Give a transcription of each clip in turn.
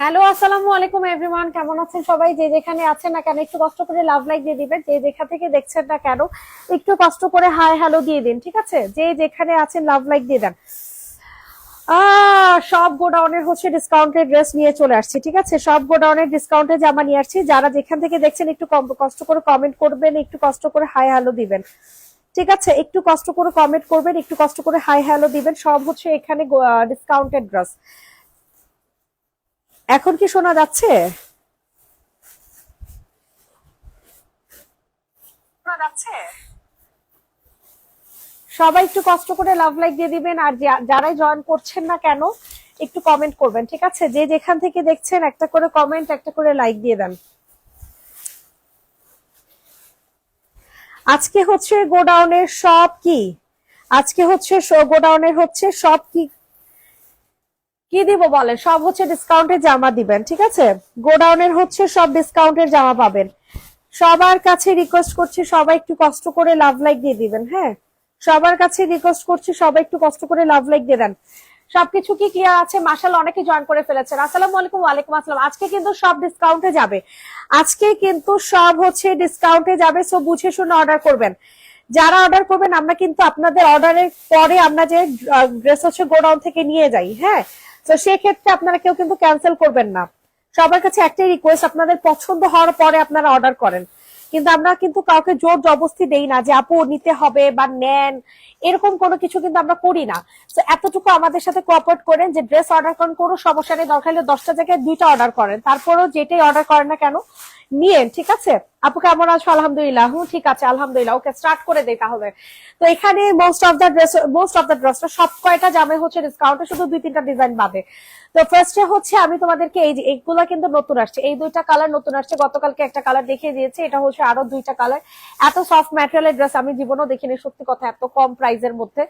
Hello, আসসালামু আলাইকুম everyone. কেমন আছেন সবাই? যে যেখানে আছেন না কেন একটু কষ্ট করে লাভ লাইক দিয়ে দিবেন। যে যেখান থেকে দেখছেন না কেন একটু কষ্ট করে হাই হ্যালো দিয়ে দিন, ঠিক আছে? যে যেখানে আছেন লাভ লাইক দিয়ে দেন। সব গোডাউনের হচ্ছে ডিসকাউন্টেড ড্রেস নিয়ে চলে আসছি, ঠিক আছে? সব গোডাউনের ডিসকাউন্টে জামা নিয়ে আসছি। যারা যেখান থেকে দেখছেন একটু কষ্ট করে কমেন্ট করবেন, একটু কষ্ট করে হাই হ্যালো দিবেন, ঠিক আছে? একটু কষ্ট করে কমেন্ট করবেন, একটু কষ্ট করে হাই হ্যালো দিবেন। সব হচ্ছে এখানে ডিসকাউন্টেড ড্রেস। এখন কি শোনা যাচ্ছে? শোনা যাচ্ছে? সবাই একটু কষ্ট করে লাভ লাইক দিয়ে দিবেন। আর যারাই জয়েন করছেন না কেন একটু কমেন্ট করবেন, ঠিক আছে? যে যেখান থেকে দেখছেন একটা করে কমেন্ট, একটা করে লাইক দিয়ে দেন। আজকে হচ্ছে গোডাউনের সব কি আজকে হচ্ছে গোডাউনের হচ্ছে সব কি কি দিব বলেন? সব হচ্ছে ডিসকাউন্টে জামা দিবেন, ঠিক আছে? গোডাউনের হচ্ছে সব ডিসকাউন্টের জামা পাবেন। সবার কাছে রিকোয়েস্ট করছি সবাই একটু কষ্ট করে লাভ লাইক দিয়ে দিবেন। হ্যাঁ, সবার কাছে রিকোয়েস্ট করছি সবাই একটু কষ্ট করে লাভ লাইক দিয়ে দেন। সবকিছু কি ক্লিয়ার আছে? মাশাআল্লাহ, অনেকে জয়েন করে ফেলেছেন। আসসালামু আলাইকুম। ওয়ালাইকুম আসসালাম। আজকে কিন্তু সব ডিসকাউন্টে যাবে। আজকে কিন্তু সব হচ্ছে ডিসকাউন্টে যাবে, সো বুঝে শুনে অর্ডার করবেন। যারা অর্ডার করবেন আমরা কিন্তু আপনাদের অর্ডারের পরে আমরা যে ড্রেস হচ্ছে গোডাউন থেকে নিয়ে যাই, হ্যাঁ? তো সেক্ষেত্রে আপনারা কেউ কিন্তু ক্যান্সেল করবেন না। সবার কাছে একটাই রিকোয়েস্ট, আপনাদের পছন্দ হওয়ার পরে আপনারা অর্ডার করেন। কিন্তু আমরা কিন্তু কাউকে জোর জবরদস্তি দেই না যে আপু নিতে হবে বা নেন, এরকম কোনো কিছু কিন্তু আমরা করি না। তো এতটুকু আমাদের সাথে কোঅপারেট করেন যে ড্রেস অর্ডার করেন, কোনো সমস্যা নেই। দরকার হলে 10টা জায়গায় 2টা অর্ডার করেন, তারপরেও যেটাই অর্ডার করেন না কেন নিয়েন, ঠিক আছে? আপু কেমন আছো? আলহামদুলিল্লাহ। হুম, ঠিক আছে, আলহামদুলিল্লাহ। ওকে, স্টার্ট করে দেই তাহলে। তো এখানে মোস্ট অফ দ্য ড্রেস সব কয়টা জামে হচ্ছে ডিসকাউন্টে, শুধু 2-3টা ডিজাইন বাদে। তো ফার্স্টে হচ্ছে আমি তোমাদেরকে এই যে এইগুলা কিন্তু নতুন আসছে, এই 2টা কালার নতুন আসছে। গতকালকে একটা কালার দেখিয়ে দিয়েছে, এটা হচ্ছে আরো 2টা কালার। এত সফট ম্যাটেরিয়ালের ড্রেস আমি জীবনেও দেখিনি, সত্যি কথা, এত কম প্রাইসের মধ্যে।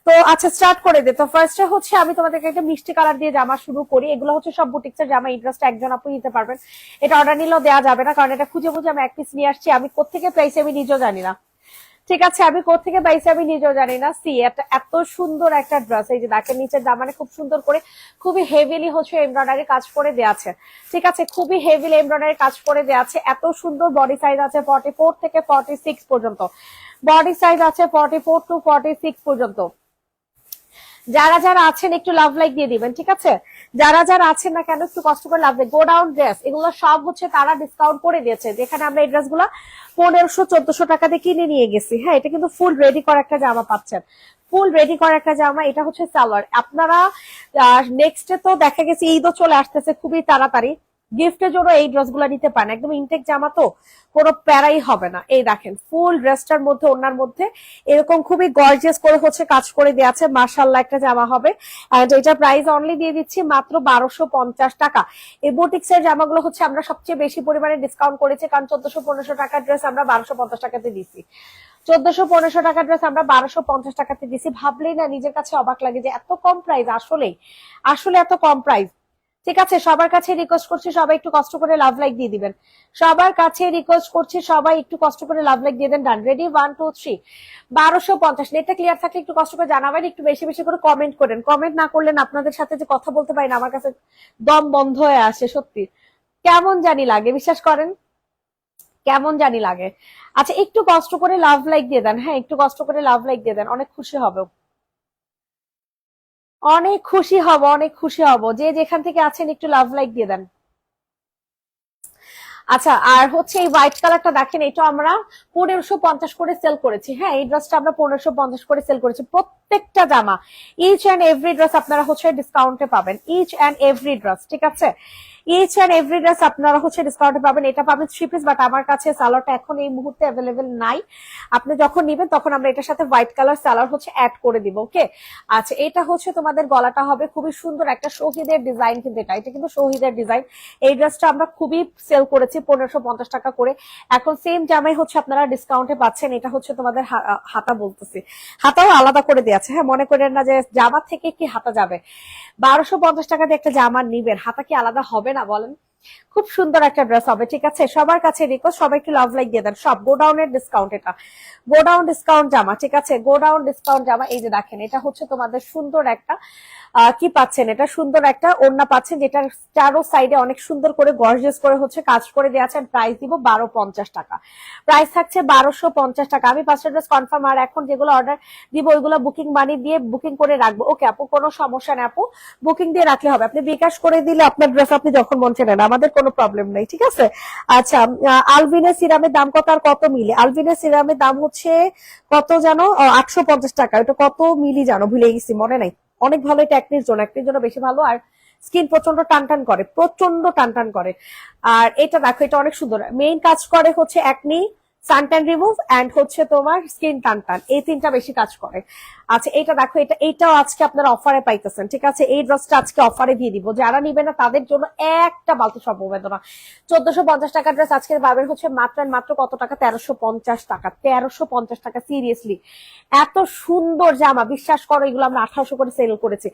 তো আচ্ছা, স্টার্ট করে দে। তো ফার্স্টে হচ্ছে আমি তোমাদেরকে একটা মিষ্টি কালার দিয়ে জামা শুরু করি। এগুলো হচ্ছে সব বুটিক্সের জামা। এই ড্রেসটা একজন আপু নিতে পারবেন। এটা অর্ডার নিলেও দেওয়া যাবে না, কারণ এটা খুঁজে বুঝে আমি এক পিস নিয়ে আসছি। আমি কোত্থেকে প্রাইস আমি নিজেও জানি না, ঠিক আছে? আমি কোত্থেকে পাইছি আমি নিজেও জানি না। সি, এত সুন্দর একটা ড্রেস, এই যে নাকের নিচের দামানে খুব সুন্দর করে খুবই হেভিলি হচ্ছে এমব্রয়ডারি কাজ করে দেওয়া আছে, ঠিক আছে? খুবই হেভিলি এমব্রয়ডারি কাজ করে দেওয়া আছে। এত সুন্দর বডি সাইজ আছে 44 থেকে 46 পর্যন্ত। বডি সাইজ আছে 44 টু 46 পর্যন্ত। যারা যারা আছেন একটু লাভ লাইক দিয়ে দিবেন, ঠিক আছে? যারা যারা আছেন না কেন একটু কষ্ট করে লাভ লাইক। গোডাউন ড্রেস এগুলো সব হচ্ছে তারা ডিসকাউন্ট করে দিয়েছে, যেখানে আমরা এই ড্রেসগুলো 1500-1400 টাকা দিয়ে কিনে নিয়ে গেছি। হ্যাঁ, এটা কিন্তু ফুল রেডি করা একটা জামা পাচ্ছেন। ফুল রেডি করা একটা জামা। এটা হচ্ছে সালোয়ার। আপনারা নেক্সটে তো দেখা গেছে ঈদও চলে আসতেছে খুবই তাড়াতাড়ি, গিফটের জন্য এই ড্রেসগুলো নিতে পারেন। একদম ইনটেক জামা, তো কোনো প্যারাই হবে না। এই দেখেন, ফুল ড্রেসটার মধ্যে ওনার মধ্যে এরকম খুবই গর্জিয়াস করে হচ্ছে কাজ করে দেওয়া আছে। মাশাআল্লাহ একটা জামা হবে। এন্ড এটা প্রাইস অনলি দিয়ে দিচ্ছি মাত্র 1250 টাকা। এই বুটিক্স এর জামাগুলো হচ্ছে আমরা সবচেয়ে বেশি পরিমাণে ডিসকাউন্ট করেছি, কারণ 1400-1500 টাকার ড্রেস আমরা 1250 টাকাতে দিচ্ছি। 1400-1500 টাকার ড্রেস আমরা 1250 টাকাতে দিছি। ভাবলেই না নিজের কাছে অবাক লাগে যে এত কম প্রাইস, আসলেই আসলে এত কম প্রাইস, ঠিক আছে? সবার কাছে রিকোয়েস্ট করছি সবাই একটু কষ্ট করে লাভ লাইক দিয়ে দিবেন। সবার কাছে রিকোয়েস্ট করছি সবাই একটু কষ্ট করে লাভ লাইক দিয়ে দেন। ডান, রেডি, 1 2 3। 1250। নেটটা ক্লিয়ার থাকলে একটু কষ্ট করে জানাবেন, একটু বেশি বেশি করে কমেন্ট করেন। কমেন্ট না করলেন আপনাদের সাথে যে কথা বলতে পারি না, আমার কাছে দম বন্ধ হয়ে আসে সত্যি। কেমন জানি লাগে, বিশ্বাস করেন, কেমন জানি লাগে। আচ্ছা, একটু কষ্ট করে লাভ লাইক দিয়ে দেন। হ্যাঁ, একটু কষ্ট করে লাভ লাইক দিয়ে দেন, অনেক খুশি হবে। অনেক খুশি হব, অনেক খুশি হব। যে যেখান থেকে আছেন একটু লাভ লাইক দিয়ে দেন। আচ্ছা, আর হচ্ছে এই হোয়াইট কালারটা দেখেন, এটা আমরা 1550 করে সেল করেছি। হ্যাঁ, এই ড্রেসটা আমরা 1550 করে সেল করেছি। প্রত্যেকটা জামা, ইচ অ্যান্ড এভরি ড্রেস আপনারা হচ্ছে ডিসকাউন্টে পাবেন। ইচ অ্যান্ড এভরি ড্রেস, ঠিক আছে? ইচ অ্যান্ড এভরি ড্রেস আপনারা হচ্ছে ডিসকাউন্টে পাবেন। এটা পাবেন 3 পিস, বাট আমার কাছে সালোয়ারটা এখন এই মুহূর্তে অ্যাভেলেবেল নাই। আপনি যখন নিবেন তখন আমরা এটার সাথে হোয়াইট কালার সালোয়ার হচ্ছে অ্যাড করে দিব, ওকে? আচ্ছা, এটা হচ্ছে তোমাদের গলাটা হবে খুবই সুন্দর একটা শহীদের ডিজাইন, কিন্তু এটা কিন্তু শহীদের ডিজাইন। এই ড্রেসটা আমরা খুবই সেল করেছি 1550 টাকা করে। এখন সেম জামাই হচ্ছে আপনারা ডিসকাউন্টে পাচ্ছেন। এটা হচ্ছে তোমাদের হাতা বলতেছি, হাতাও আলাদা করে দিয়েছে। হ্যাঁ, মনে করেন না যে জামা থেকে কি হাতা যাবে। 1250 টাকা দিয়ে একটা জামা নিবেন, হাতা কি আলাদা হবে না বলেন? খুব সুন্দর একটা ড্রেস হবে, ঠিক আছে? সবার কাছে রিকোয়েস্ট, সবাই একটু লাভ লাইক দিয়ে দেন। সব গোডাউনের ডিসকাউন্ট, এটা গোডাউন ডিসকাউন্ট জামা, ঠিক আছে? গোডাউন ডিসকাউন্ট জামা। এই যে দেখেন, এটা হচ্ছে তোমাদের সুন্দর একটা কি পাচ্ছেন, এটা সুন্দর একটা ওড়না পাচ্ছেন, যেটা চারো সাইডে অনেক সুন্দর করে গর্জিয়াস করে হচ্ছে কাজ করে দেওয়া আছে। প্রাইস দিব 1250 টাকা, প্রাইস থাকছে 1250 টাকা। আমি 5টা ড্রেস কনফার্ম, আর এখন যেগুলো অর্ডার দিব ওইগুলো বুকিং মানি দিয়ে বুকিং করে রাখবো। ওকে আপু, কোনো সমস্যা নেই আপু, বুকিং দিয়ে রাখলে হবে। আপনি বিকাশ করে দিলে আপনার ড্রেস আপনি যখন মন চায় নেন, আমাদের কোনো প্রবলেম নেই, ঠিক আছে? আচ্ছা, আলভিনের সিরামের দাম কত আর কত মিলি? আলভিনের সিরামের দাম হচ্ছে কত জানো? 850 টাকা। এটা কত মিলি জানো? ভুলে গেছি, মনে নাই। অনেক ভালো, এটা একনির জন্য, একনির জন্য বেশি ভালো। আর স্কিন প্রচন্ড টান টান করে, প্রচন্ড টান টান করে। আর এটা দেখো, এটা অনেক সুন্দর। মেইন কাজ করে হচ্ছে একনি, সানট্যান রিমুভ, এন্ড হচ্ছে তোমার স্কিন টান টান, এই তিনটা বেশি কাজ করে। আচ্ছা, এটা দেখো, এইটাও আজকে আপনারা অফারে পাইতেছেন, ঠিক আছে? এই ড্রেসটা আজকে অফারে দিয়ে দিব, যারা নিবে না তাদের জন্য একটা বালতি সমবেদনা। 1450 টাকা ড্রেস আজকে পাবেন হচ্ছে মাত্র মাত্র কত টাকা? 1350 টাকা। 1350 টাকা, সিরিয়াসলি এত সুন্দর জামা, বিশ্বাস করো এগুলো আমরা 1800 করে সেল করেছি।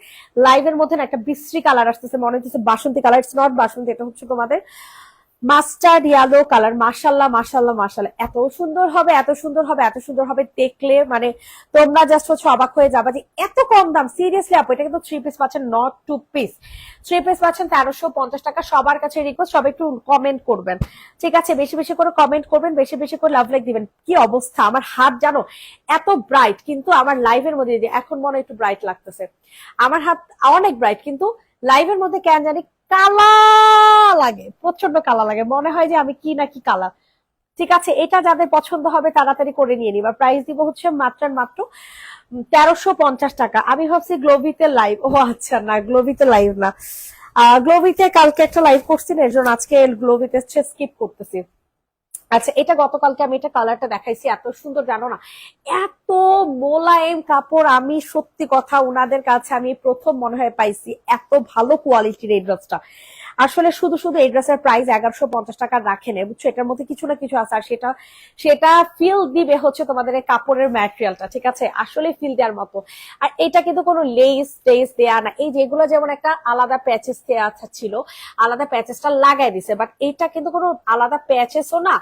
লাইভের মধ্যে না একটা বিশ্রী কালার আসতেছে, মনে হচ্ছে বাসন্তী কালার। ইটস নট বাসন্তী, এটা হচ্ছে তোমাদের মাস্টার্ড ইয়েলো কালার। মাশাল্লাহ মাশাল্লাহ মাশাল্লাহ, এত সুন্দর হবে, এত সুন্দর হবে, এত সুন্দর হবে, দেখলে মানে তোমরা জাস্ট হচ্ছে অবাক হয়ে যাবা যে এত কম দাম। সিরিয়াসলি আপু, এটা কিন্তু 3 পিস পাচ্ছেন, নট 2 পিস। 3 পিস পাচ্ছেন 1350 টাকা। সবার কাছে রিকোয়েস্ট, সবাই একটু কমেন্ট করবেন, ঠিক আছে? বেশি বেশি করে কমেন্ট করবেন, বেশি বেশি করে লাভ লাইক দিবেন। কি অবস্থা আমার হাত জানো, এত ব্রাইট, কিন্তু আমার লাইভের মধ্যে এখন মনে একটু ব্রাইট লাগতেছে। আমার হাত অনেক ব্রাইট, কিন্তু লাইভের মধ্যে কেন জানি কালা লাগে, প্রচন্ড কালা লাগে, মনে হয় যে আমি কি না কি কালা। ঠিক আছে, এটা যাদের পছন্দ হবে তাড়াতাড়ি করে নিয়ে নিবা। প্রাইস দিব হচ্ছে মাত্র মাত্র 1350 টাকা। আমি ভাবছি গ্লোভিতে লাইভ, ও আচ্ছা না, গ্লোভিতে লাইভ না। গ্লোভিতে কালকে একটা লাইভ করছি না, এর জন্য আজকে গ্লোভিতে স্কিপ করতেছি। আচ্ছা, এটা গতকালকে আমি এটা কালারটা দেখাইছি, এত সুন্দর জানো না, এত মোলায়েম কাপড়। আমি সত্যি কথা, উনাদের কাছে আমি প্রথম মনে হয় পাইছি এত ভালো কোয়ালিটির এই ড্রেসটা। আসলে শুধু শুধু এই ড্রেসের প্রাইস 1150 টাকা রাখেন, বুঝছো? এটার মধ্যে কিছু না কিছু আছে, আর সেটা সেটা ফিল দিবে হচ্ছে তোমাদের এই কাপড়ের ম্যাটেরিয়ালটা, ঠিক আছে? আসলে ফিল দেওয়ার মতো। আর এটা কিন্তু কোনো লেস টেস দেয়া না, এই যেগুলো যেমন একটা আলাদা প্যাচেস দেওয়া ছিল, আলাদা প্যাচেসটা লাগাই দিছে, বাট এটা কিন্তু কোনো আলাদা প্যাচেসও না,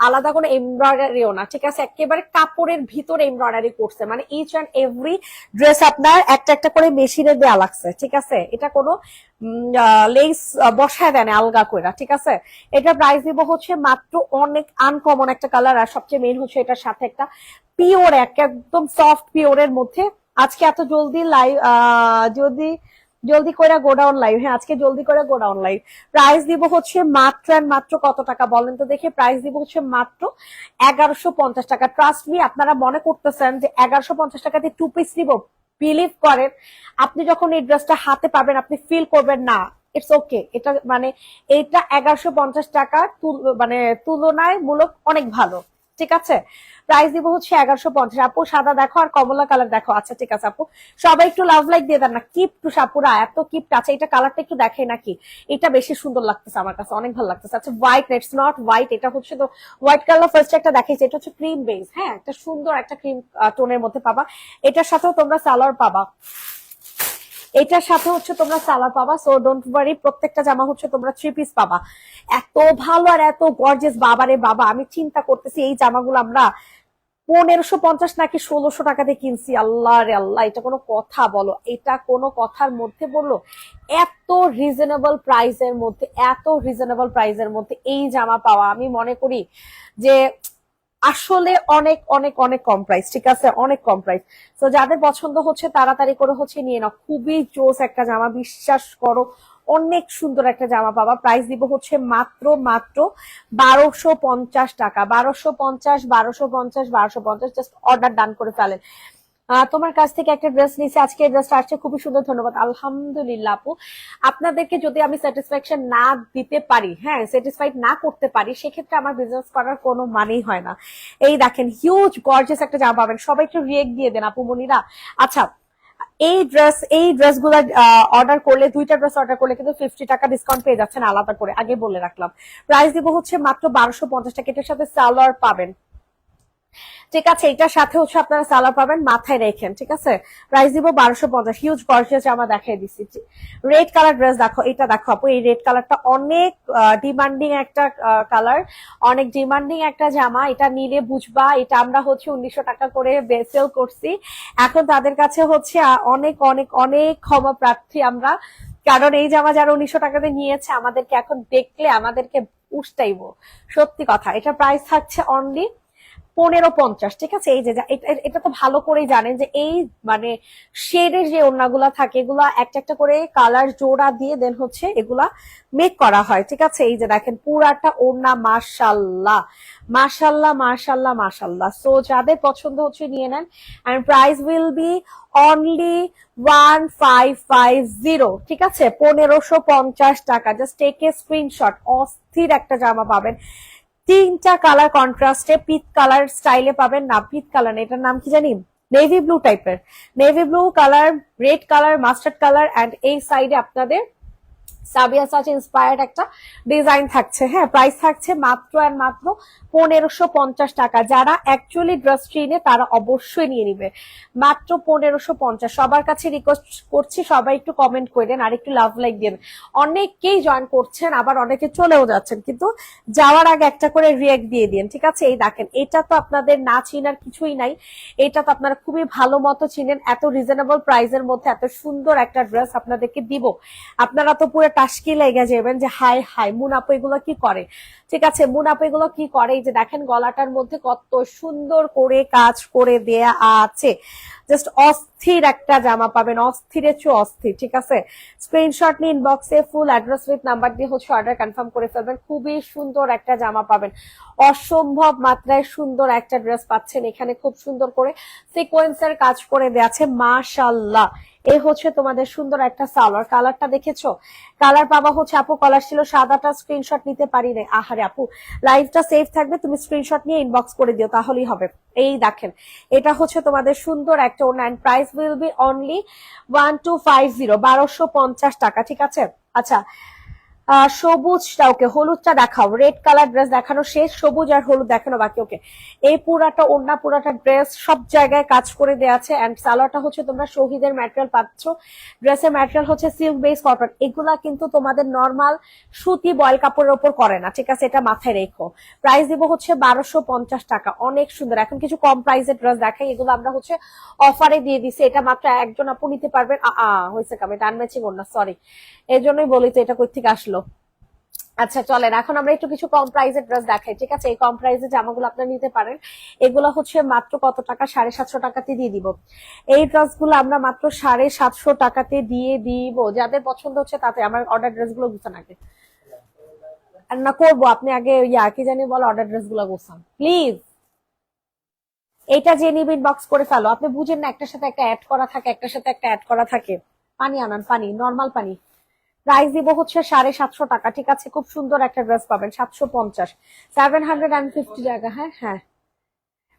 আলাদা কোনো এমব্রয়ডারিও না, ঠিক আছে? একেবারে কাপড়ের ভিতরে এমব্রয়ডারি করছে, মানে ইচ অ্যান্ড এভরি ড্রেস আপনার একটা একটা করে মেশিনে দেওয়া লাগছে, ঠিক আছে? এটা কোনো লেস বসায় দেন আলগা কইরা, ঠিক আছে? এটা প্রাইস দিব হচ্ছে মাত্র, অনেক আনকমন একটা কালার, আর সবচেয়ে মেইন হচ্ছে এটার সাথে একটা পিওর, একদম সফট পিওরের মধ্যে। আজকে এত জলদি লাইভ, যদি জলদি করে গোডাউন লাইভ, হ্যাঁ আজকে জলদি করে গোডাউন লাইভ। প্রাইস দিব হচ্ছে মাত্র মাত্র কত টাকা বলেন তো দেখে? প্রাইস দিব হচ্ছে মাত্র 1150 টাকা। ট্রাস্ট মি, আপনারা মনে করতেছেন যে 1150 টাকাতে 2 পিস দিব, বিলিভ করেন আপনি যখন এই ড্রেসটা হাতে পাবেন আপনি ফিল করবেন না ইটস ওকে। এটা মানে এটা 1150 টাকা মানে তুলনায় মূলক অনেক ভালো, ঠিক আছে? প্রাইস দিব হচ্ছে 1150। আপু সাদা দেখো আর কমলা কালার দেখো। আচ্ছা ঠিক আছে আপু, সবাই একটু লাভ লাইক দিয়ে দেন না। কিপ্ট সাপুরা, এত কিপ্ট আছে। এটা কালারটা একটু দেখে নাকি, এটা বেশি সুন্দর লাগতেছে আমার কাছে, অনেক ভালো লাগতেছে। আচ্ছা হোয়াইট, ইটস নট হোয়াইট, এটা হচ্ছে তো হোয়াইট কালার ফার্স্ট একটা দেখাইছে, এটা হচ্ছে ক্রিম বেস। হ্যাঁ, একটা সুন্দর একটা ক্রিম টোনের মধ্যে পাবা। এটার সাথেও তোমরা সালোয়ার পাবা, এটার সাথে হচ্ছে তোমরা সালোয়ার পাবা। সো ডোন্ট ওয়ারি, প্রত্যেকটা জামা হচ্ছে তোমরা 3 পিস পাবা। এত ভালো আর এত গর্জিয়াস, বাবারে বাবা, আমি চিন্তা করতেছি এই জামাগুলো আমরা 1550 নাকি 1600 টাকাতে কিনছি। আল্লাহ রে আল্লাহ, এটা কোনো কথা বলো? এটা কোনো কথার মধ্যে বললো? এত রিজনেবল প্রাইসের মধ্যে, এত রিজনেবল প্রাইসের মধ্যে এই জামা পাওয়া, আমি মনে করি যে আসলে অনেক অনেক অনেক কম প্রাইস, ঠিক আছে? অনেক কম প্রাইস। তো যাদের পছন্দ হচ্ছে তাড়াতাড়ি করে হচ্ছে নিয়ে নাও, খুবই জোস একটা জামা, বিশ্বাস করো অনেক সুন্দর একটা জামা পাবা। প্রাইস দিব হচ্ছে মাত্র মাত্র 1250 টাকা। 1250, 1250, 1250, জাস্ট অর্ডার ডান করে ফেলেন। তোমার কাছ থেকে একটা ড্রেস নিয়েছি, আজকে ড্রেসটা আসছে, খুবই সুন্দর, ধন্যবাদ। আলহামদুলিল্লাহ আপু, আপনাদেরকে যদি আমি স্যাটিসফ্যাকশন না দিতে পারি, হ্যাঁ স্যাটিসফাইড না করতে পারি, সেক্ষেত্রে আমার বিজনেস করার কোনো মানেই হয় না। এই দেখেন, হিউজ গর্জিয়াস একটা জামা পাবেন, সবাই একটু রিয়েক্ট দিয়ে দেন আপু মনিরা। আচ্ছা, এই ড্রেসগুলো অর্ডার করলে, 2টা ড্রেস অর্ডার করলে কিন্তু 50 টাকা ডিসকাউন্ট পেয়ে যাচ্ছেন আলাদা করে, আগে বলে রাখলাম। প্রাইস দিব হচ্ছে মাত্র 1250 টাকা। এটার সাথে সালোয়ার পাবেন, ঠিক আছে, এটার সাথে হচ্ছে আপনারা সালোয়ার পাবেন, মাথায় রেখেন। ঠিক আছে, প্রাইস দিব 1250। হিউজ গর্জিয়াস জামা দেখাই দিচ্ছি। রেড কালার ড্রেস দেখো, এটা দেখো আপু, এই রেড কালারটা অনেক ডিমান্ডিং একটা কালার, অনেক ডিমান্ডিং একটা জামা। এটা নিলে বুঝবা, এটা আমরা হচ্ছে 1900 টাকা করে সেল করছি। এখন তাদের কাছে হচ্ছে অনেক অনেক অনেক ক্ষমা প্রার্থী আমরা, কারণ এই জামা যারা 1900 টাকাতে নিয়েছে আমাদেরকে এখন দেখলে আমাদেরকে উস্তাইবো। সত্যি কথা, এটা প্রাইস থাকছে অনলি 1550। ঠিক আছে, এই যে এটা তো ভালো করেই জানেন যে এই মানে শেডের যে ওড়নাগুলা থাকে এগুলা একটা একটা করে কালার জোড়া দিয়ে দেন হচ্ছে এগুলা মেক করা হয়। ঠিক আছে, এই যে দেখেন পুরাটা ওড়না, মাশাল্লাহ মাশাল্লাহ মাশাল্লাহ মাশাল্লাহ। সো যাদের পছন্দ হচ্ছে নিয়ে নেন, and price will be only 1550। ঠিক আছে, 1550 টাকা। Just take a screenshot. অস্থির একটা জামা পাবেন, তিনটা কালার কন্ট্রাস্টে, পিচ কালার স্টাইলে পাবেন। না পিচ কালার, এটার নাম কি জানি, নেভি ব্লু টাইপের, navy blue colour, red colour, mustard colour, and এই সাইডে আপনাদের সাবিয়া সাচ ইন্সপায়ার্ড একটা ডিজাইন থাকছে। হ্যাঁ, প্রাইস থাকছে মাত্র আর মাত্র 1550 টাকা। যারা অ্যাকচুয়ালি ড্রেস চিনে তারা অবশ্যই নিয়ে নিবে, মাত্র 1550। সবার কাছে রিকোয়েস্ট করছি সবাই একটু কমেন্ট করে দেন আর একটু লাভ লাইক দেন। অনেকেই জয়েন করছেন, আবার অনেকে চলেও যাচ্ছেন, কিন্তু যাওয়ার আগে একটা করে রিয়েক্ট দিয়ে দিন। ঠিক আছে, এই দেখেন, এটা তো আপনাদের না চিনার কিছুই নাই, এটা তো আপনারা খুবই ভালো মতো চিনেন। এত রিজনেবল প্রাইসের মধ্যে এত সুন্দর একটা ড্রেস আপনাদেরকে দিব, আপনারা তো পুরো টাস্কি লেগে যাবেন যে হাই হাই মুনাপু এগুলো কি করে। ঠিক আছে, মুনাপু এগুলো কি করে, এই যে দেখেন গলাটার মধ্যে কত সুন্দর করে কাজ করে দেয়া আছে। জাস্ট অস্থির একটা জামা পাবেন, অস্থিরের চেয়ে অস্থির। ঠিক আছে, স্ক্রিনশট নিয়ে ইনবক্সে ফুল অ্যাড্রেস উইথ নাম্বার দিয়ে হচ্ছে অর্ডার কনফার্ম করে ফেলবেন। খুবই সুন্দর একটা জামা পাবেন, অসম্ভব মাত্রায় সুন্দর একটা ড্রেস পাচ্ছেন। এখানে খুব সুন্দর করে সিকোয়েন্সের কাজ করে দেয়া আছে, মাশাআল্লাহ। এই হচ্ছে তোমাদের সুন্দর একটা সালোয়ার। কালারটা দেখেছো, কালার পাবা হচ্ছে আপু, কালার ছিল সাদাটা, স্ক্রিনশট নিতে পারি না। আহারে আপু, লাইভটা সেভ থাকবে, তুমি স্ক্রিনশট নিয়ে ইনবক্স করে দিও তাহলেই হবে। এই দেখেন, এটা হচ্ছে তোমাদের সুন্দর একটা ওড়না, and price will be only 1250, 1250 টাকা। ঠিক আছে, আচ্ছা সবুজটা ওকে, হলুদটা দেখাও। রেড কালার ড্রেস দেখানো শেষ, সবুজ আর হলুদ দেখানো বাকি। ওকে, এই পুরাটা ওড়না, পুরাটা ড্রেস সব জায়গায় কাজ করে দেওয়া আছে। এন্ড সালোয়ারটা হচ্ছে তোমরা শহীদের ম্যাটেরিয়াল পাচ্ছ, ড্রেসের ম্যাটেরিয়াল হচ্ছে সিল্ক বেস কটন। এগুলা কিন্তু তোমাদের নর্মাল সুতি বয়েল কাপড়ের ওপর করে না। ঠিক আছে, এটা মাথায় রেখো। প্রাইস দিব হচ্ছে 1250 টাকা। অনেক সুন্দর। এখন কিছু কম প্রাইসের ড্রেস দেখাই, এগুলো আমরা হচ্ছে অফারে দিয়ে দিছি। এটা মাত্র একজন আপু নিতে পারবেন। হয়েছে কাম, এটা আনম্যাচিং ওড়না, সরি, এই জন্যই বলি তো এটা কই থেকে আসলো। আচ্ছা চলেন এখন আমরা একটু কিছু কম প্রাইসের ড্রেস দেখাই। ঠিক আছে, এই কম প্রাইসের জামাগুলো আপনারা নিতে পারেন। এগুলো হচ্ছে মাত্র কত টাকা, 750 টাকাতে দিয়ে দিব। এই ড্রেসগুলো আমরা মাত্র 750 টাকাতে দিয়ে দিব। যাদের পছন্দ হচ্ছে তাতে আমার অর্ডার ড্রেসগুলো গুছান আগে, আর না করবো আপনি আগে কি জানি বলো, অর্ডার ড্রেসগুলো গুছান প্লিজ। এটা যে নিবেন বক্স করে ফেলো। আপনি বুঝেন না, একটার সাথে একটা অ্যাড করা থাকে, একটার সাথে একটা অ্যাড করা থাকে। পানি আনান, পানি, নর্মাল পানি। প্রাইস দিব হচ্ছে 750 টাকা। ঠিক আছে, খুব সুন্দর একটা ড্রেস পাবেন, 750, 750 টাকা। হ্যাঁ হ্যাঁ,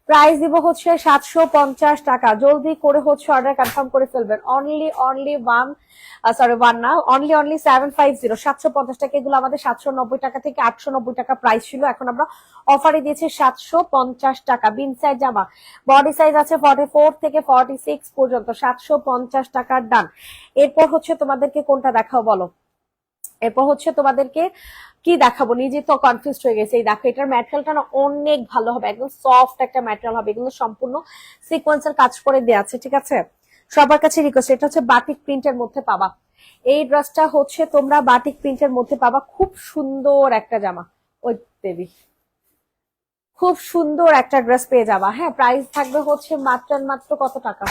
প্রাইস দিব হচ্ছে 750 টাকা। জলদি করে হচ্ছে অর্ডার কনফার্ম করে ফেলবেন। অনলি অনলি ওয়ান না, অনলি অনলি 750, 750 টাকা। এগুলো আমাদের 790 টাকা থেকে 890 টাকা প্রাইস ছিল, এখন আমরা অফারে দিয়েছি 750 টাকা। বিন সাইজ জামা, বডি সাইজ আছে 44 থেকে 46 পর্যন্ত, 750 টাকার ডান। এরপর হচ্ছে তোমাদেরকে কোনটা দেখাও বলো, এরপর হচ্ছে তোমাদেরকে কি দেখাবো, নিজে তো কনফিউজ হয়ে গেছে। এই দেখো, এটার ম্যাটেরিয়ালটা না অনেক ভালো হবে, একদম সফট একটা ম্যাটেরিয়াল হবে। এগুলো সম্পূর্ণ সিকোয়েন্সের কাজ করে দেওয়া আছে। ঠিক আছে, সবার কাছে রিকোয়েস্ট, এটা হচ্ছে বাটিক প্রিন্টের মধ্যে পাবা। এই ড্রেসটা হচ্ছে তোমরা বাটিক প্রিন্টের মধ্যে পাবা, খুব সুন্দর একটা জামা। ওই দেবী, খুব সুন্দর একটা ড্রেস পেয়ে যাবা। হ্যাঁ, প্রাইস থাকবে হচ্ছে মাত্র মাত্র কত টাকা,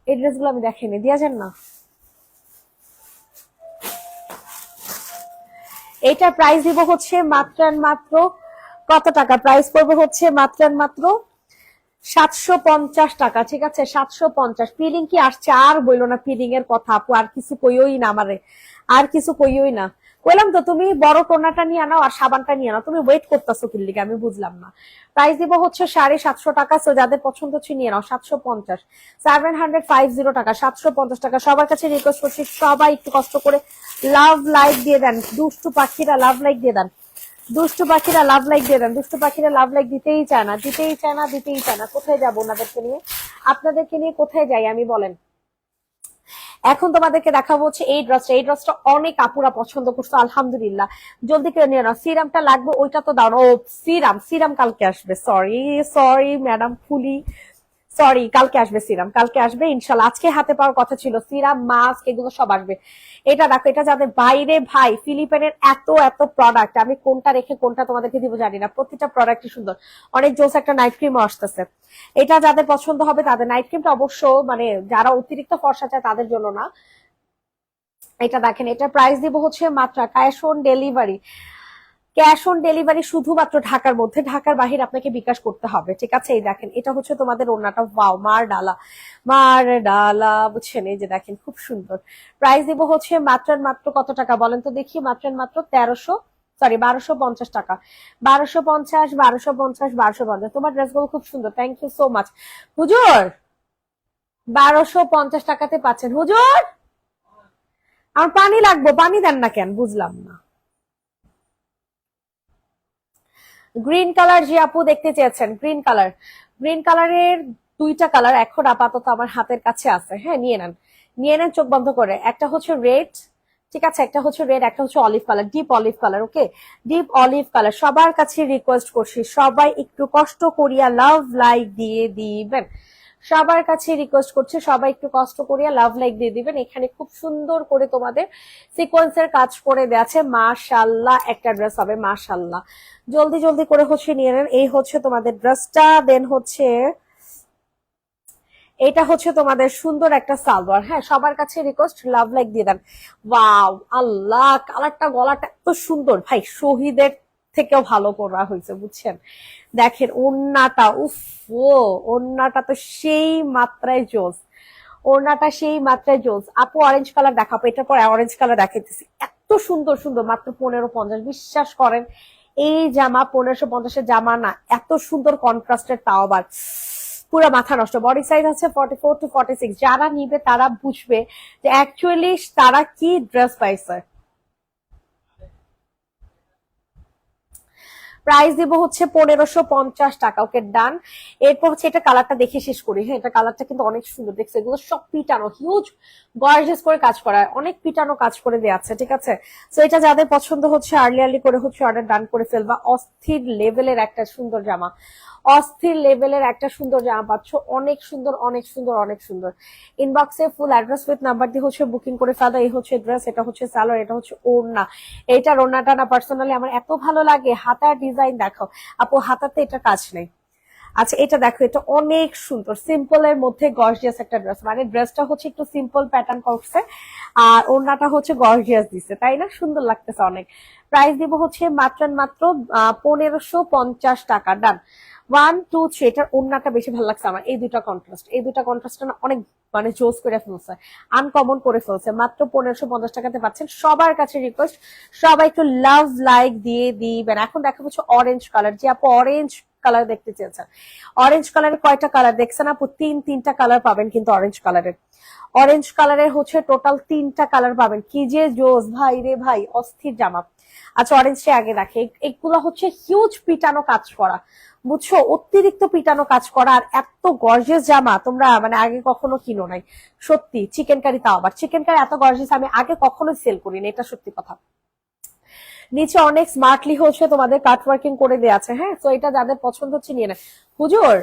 এই ড্রেসগুলো আমি দেখিনি, দিয়া যান না। এটা প্রাইস দিব হচ্ছে মাত্র মাত্র কত টাকা, প্রাইস পড়বে হচ্ছে মাত্র মাত্র 750 টাকা। ঠিক আছে, 750। পিলিং কি আসছে, আর বইলো না পিলিং এর কথা আপু, আর কিছু কইওই না আমারে, আর কিছু কইওই না। কইলাম তো তুমি বড় টোনাটা নিয়ে নাও আর সাবানটা নিয়ে নাও, তুমি ওয়েট করতেছো কি লিগে আমি বুঝলাম না। প্রাইস দিব হচ্ছে 750 টাকা। সো যাদের পছন্দ হচ্ছে নিয়ে নাও, 750, 750 টাকা, 750 টাকা। সবার কাছে রিকোয়েস্ট করছি সবাই একটু কষ্ট করে লাভ লাইক দিয়ে দেন, দুষ্টু পাখিরা লাভ লাইক দিয়ে দেন। দুষ্টু পাখিরা লাভ লাইক দিয়ে দেন, দুষ্টু পাখিরা লাভ লাইক দিতেই চায় না, দিতেই চায় না, দিতেই চায় না। কোথায় যাবো ওনাদেরকে নিয়ে, আপনাদেরকে নিয়ে কোথায় যাই আমি বলেন। এখন তোমাদেরকে দেখাবো হচ্ছে এই ড্রেসটা, এই ড্রেসটা অনেক আপুরা পছন্দ করছো আলহামদুলিল্লাহ। জলদি করে নিয়ে নাও, সিরামটা লাগবে ওইটা তো দাও। ও সিরাম, সিরাম কালকে আসবে, সরি সরি ম্যাডাম ফুলি, সরি কালকে আসবে সিরাম, কালকে আসবে ইনশাল্লাহ। আজকে হাতে পাওয়ার কথা ছিল, সিরাম মাস্ক এগুলো সব আসবে। এটা দেখো, এটা যাদের বাইরে ভাই ফিলিপাইনের এত এত প্রোডাক্ট, আমি কোনটা রেখে কোনটা তোমাদেরকে দিব জানি না, প্রতিটা প্রোডাক্টই সুন্দর। অনেক জোস একটা নাইট ক্রিমও আসতেছে, এটা যাদের পছন্দ হবে তাদের। নাইট ক্রিমটা অবশ্য মানে যারা অতিরিক্ত ফর্সা চায় তাদের জন্য না। এটা দেখেন, এটা প্রাইস দিব হচ্ছে মাত্র cash on delivery, cash on delivery শুধুমাত্র ঢাকার মধ্যে, ঢাকার বাহির আপনাকে বিকাশ করতে হবে, ঠিক আছে। এই দেখেন, এটা হচ্ছে তোমাদের ওড়নাটা, ওয়াও মার ডালা, মার ডালা, বুঝছেন। এই যে দেখেন খুব সুন্দর। প্রাইস দিব হচ্ছে মাত্র মাত্র কত টাকা বলেন তো দেখি, মাত্র মাত্র 1250 টাকা, 1250, 1250, 1250। তোমার ড্রেসগুলো খুব সুন্দর, থ্যাংক ইউ সো মাচ হুজুর। 1250 টাকাতে পাচ্ছেন হুজুর। আমার পানি লাগবে, পানি দেন না কেন বুঝলাম না। গ্রিন কালার যে আপু দেখতে চেয়েছেন, গ্রিন কালার, গ্রিন কালারের দুইটা কালার এখন আপাতত আমার হাতের কাছে আছে, হ্যাঁ নিয়ে নেন, নিয়ে নেন চোখ বন্ধ করে। একটা হচ্ছে রেড, ঠিক আছে, একটা হচ্ছে রেড, একটা হচ্ছে olive colour, deep olive colour. Okay, deep olive colour. সবার কাছে রিকোয়েস্ট করছি, সবাই একটু কষ্ট করিয়া লাভ লাইক দিয়ে দিবেন, সবার কাছে রিকোয়েস্ট করছি, সবাই একটু কষ্ট করিয়া লাভ লাইক দিয়ে দিবেন। এখানে খুব সুন্দর করে তোমাদের সিকোয়েন্সের কাজ করে দেওয়া আছে, মাশাআল্লাহ একটা ড্রেস হবে মাশাআল্লাহ। জলদি জলদি করে হচ্ছে নিয়ে নেন। এই হচ্ছে তোমাদের ড্রেসটা, দেন হচ্ছে এটা হচ্ছে তোমাদের সুন্দর একটা সালোয়ার। হ্যাঁ, সবার কাছে রিকোয়েস্ট লাভ লাইক দিয়ে দেন। ওয়াও আল্লাহ, কালারটা গলাটা এত সুন্দর ভাই, শহীদের থেকেও ভালো করা হয়েছে বুঝছেন। দেখেন ওড়নাটা, উফ, ও ওড়নাটা তো সেই মাত্রায় জোস, ওড়নাটা সেই মাত্রায় জোস। আপু অরেঞ্জ কালার দেখাবো, এটার পর অরেঞ্জ কালার দেখাইতেছি, এত সুন্দর সুন্দর, মাত্র 1550। বিশ্বাস করেন এই জামা 1550-এর জামা না, এত সুন্দর কন্ট্রাস্টের, তাও আবার পুরো মাথা নষ্ট। বডি সাইজ আছে 44 to 46, যারা নিবে তারা বুঝবে যে অ্যাকচুয়ালি তারা কি ড্রেস পাইছে। প্রাইস দিব হচ্ছে 1550 টাকা। ওকে ডান। এরপর হচ্ছে এটা কালারটা দেখে শেষ করি। হ্যাঁ, এটা কালারটা কিন্তু অনেক সুন্দর, দেখছে এগুলো সব পিটানো, হিউজ গর্জিয়াস করে কাজ করা, অনেক পিটানো কাজ করে দেওয়া আছে, ঠিক আছে। তো এটা যাদের পছন্দ হচ্ছে আর্লি আর্লি করে হচ্ছে অর্ডার ডান করে ফেলবা। অস্থির লেভেলের একটা সুন্দর জামা, অস্থির লেভেলের একটা সুন্দর জামা পাচ্ছ, অনেক সুন্দর অনেক সুন্দর অনেক সুন্দর। ইনবক্সে ফুল অ্যাড্রেস উইথ নাম্বার দিয়ে হচ্ছে বুকিং করে ফেলা। এই হচ্ছে ড্রেস, এটা হচ্ছে সালোয়ার, এটা হচ্ছে ওড়না। এইটার ওড়নাটা না পার্সোনালি আমার এত ভালো লাগে, হাতার ডিজাইন দেখো আপু, হাতাতে এটা কাজ নেই। আচ্ছা এটা দেখো, এটা অনেক সুন্দর, সিম্পল এর মধ্যে গর্জিয়াস একটা ড্রেস, মানে ড্রেসটা হচ্ছে একটু সিম্পল প্যাটার্ন করছে আর ওড়নাটা হচ্ছে গর্জিয়াস দিচ্ছে, তাই না, সুন্দর লাগতেছে অনেক। প্রাইস দিব হচ্ছে মাত্র মাত্র 1550 টাকা। ডান। 1 2 3। এটার ওড়নাটা বেশি ভালো লাগছে আমার, এই দুটা কন্ট্রাস্ট, এই দুটা কন্ট্রাস্ট না অনেক মানে জোস করে ফেলছে, আনকমন করে ফেলছে। মাত্র 1550 টাকাতে পাচ্ছেন। সবার কাছে রিকোয়েস্ট, সবাই একটু লাভ লাইক দিয়ে দিবেন। এখন দেখা হচ্ছে অরেঞ্জ কালার, যে আপু অরেঞ্জ কালার দেখতে চেয়েছেন, অরেঞ্জ কালারের কয়টা কালার দেখছেন আপু, তিনটা কালার পাবেন কিন্তু অরেঞ্জ কালারের, অরেঞ্জ কালারের হচ্ছে টোটাল 3টা কালার পাবেন। কি যে জোস ভাই রে ভাই, অস্থির জামা। আচ্ছা অরেঞ্জটা আগে দেখে, এগুলো হচ্ছে হিউজ পিটানো কাজ করা, বুঝছো, অতিরিক্ত পিটানো কাজ করা, আর এত গর্জিয়াস জামা তোমরা মানে আগে কখনো কিনো নাই সত্যি। চিকেন কারি, তাও আবার চিকেন কারি এত গর্জিয়াস আমি আগে কখনো সেল করিনি, এটা সত্যি কথা। নিচে অনেক স্মার্টলি হচ্ছে তোমাদের কাট ওয়ার্কিং করে দেওয়া আছে। হ্যাঁ, তো এটা যাদের পছন্দ হচ্ছে নিয়ে নেয়। হুজুর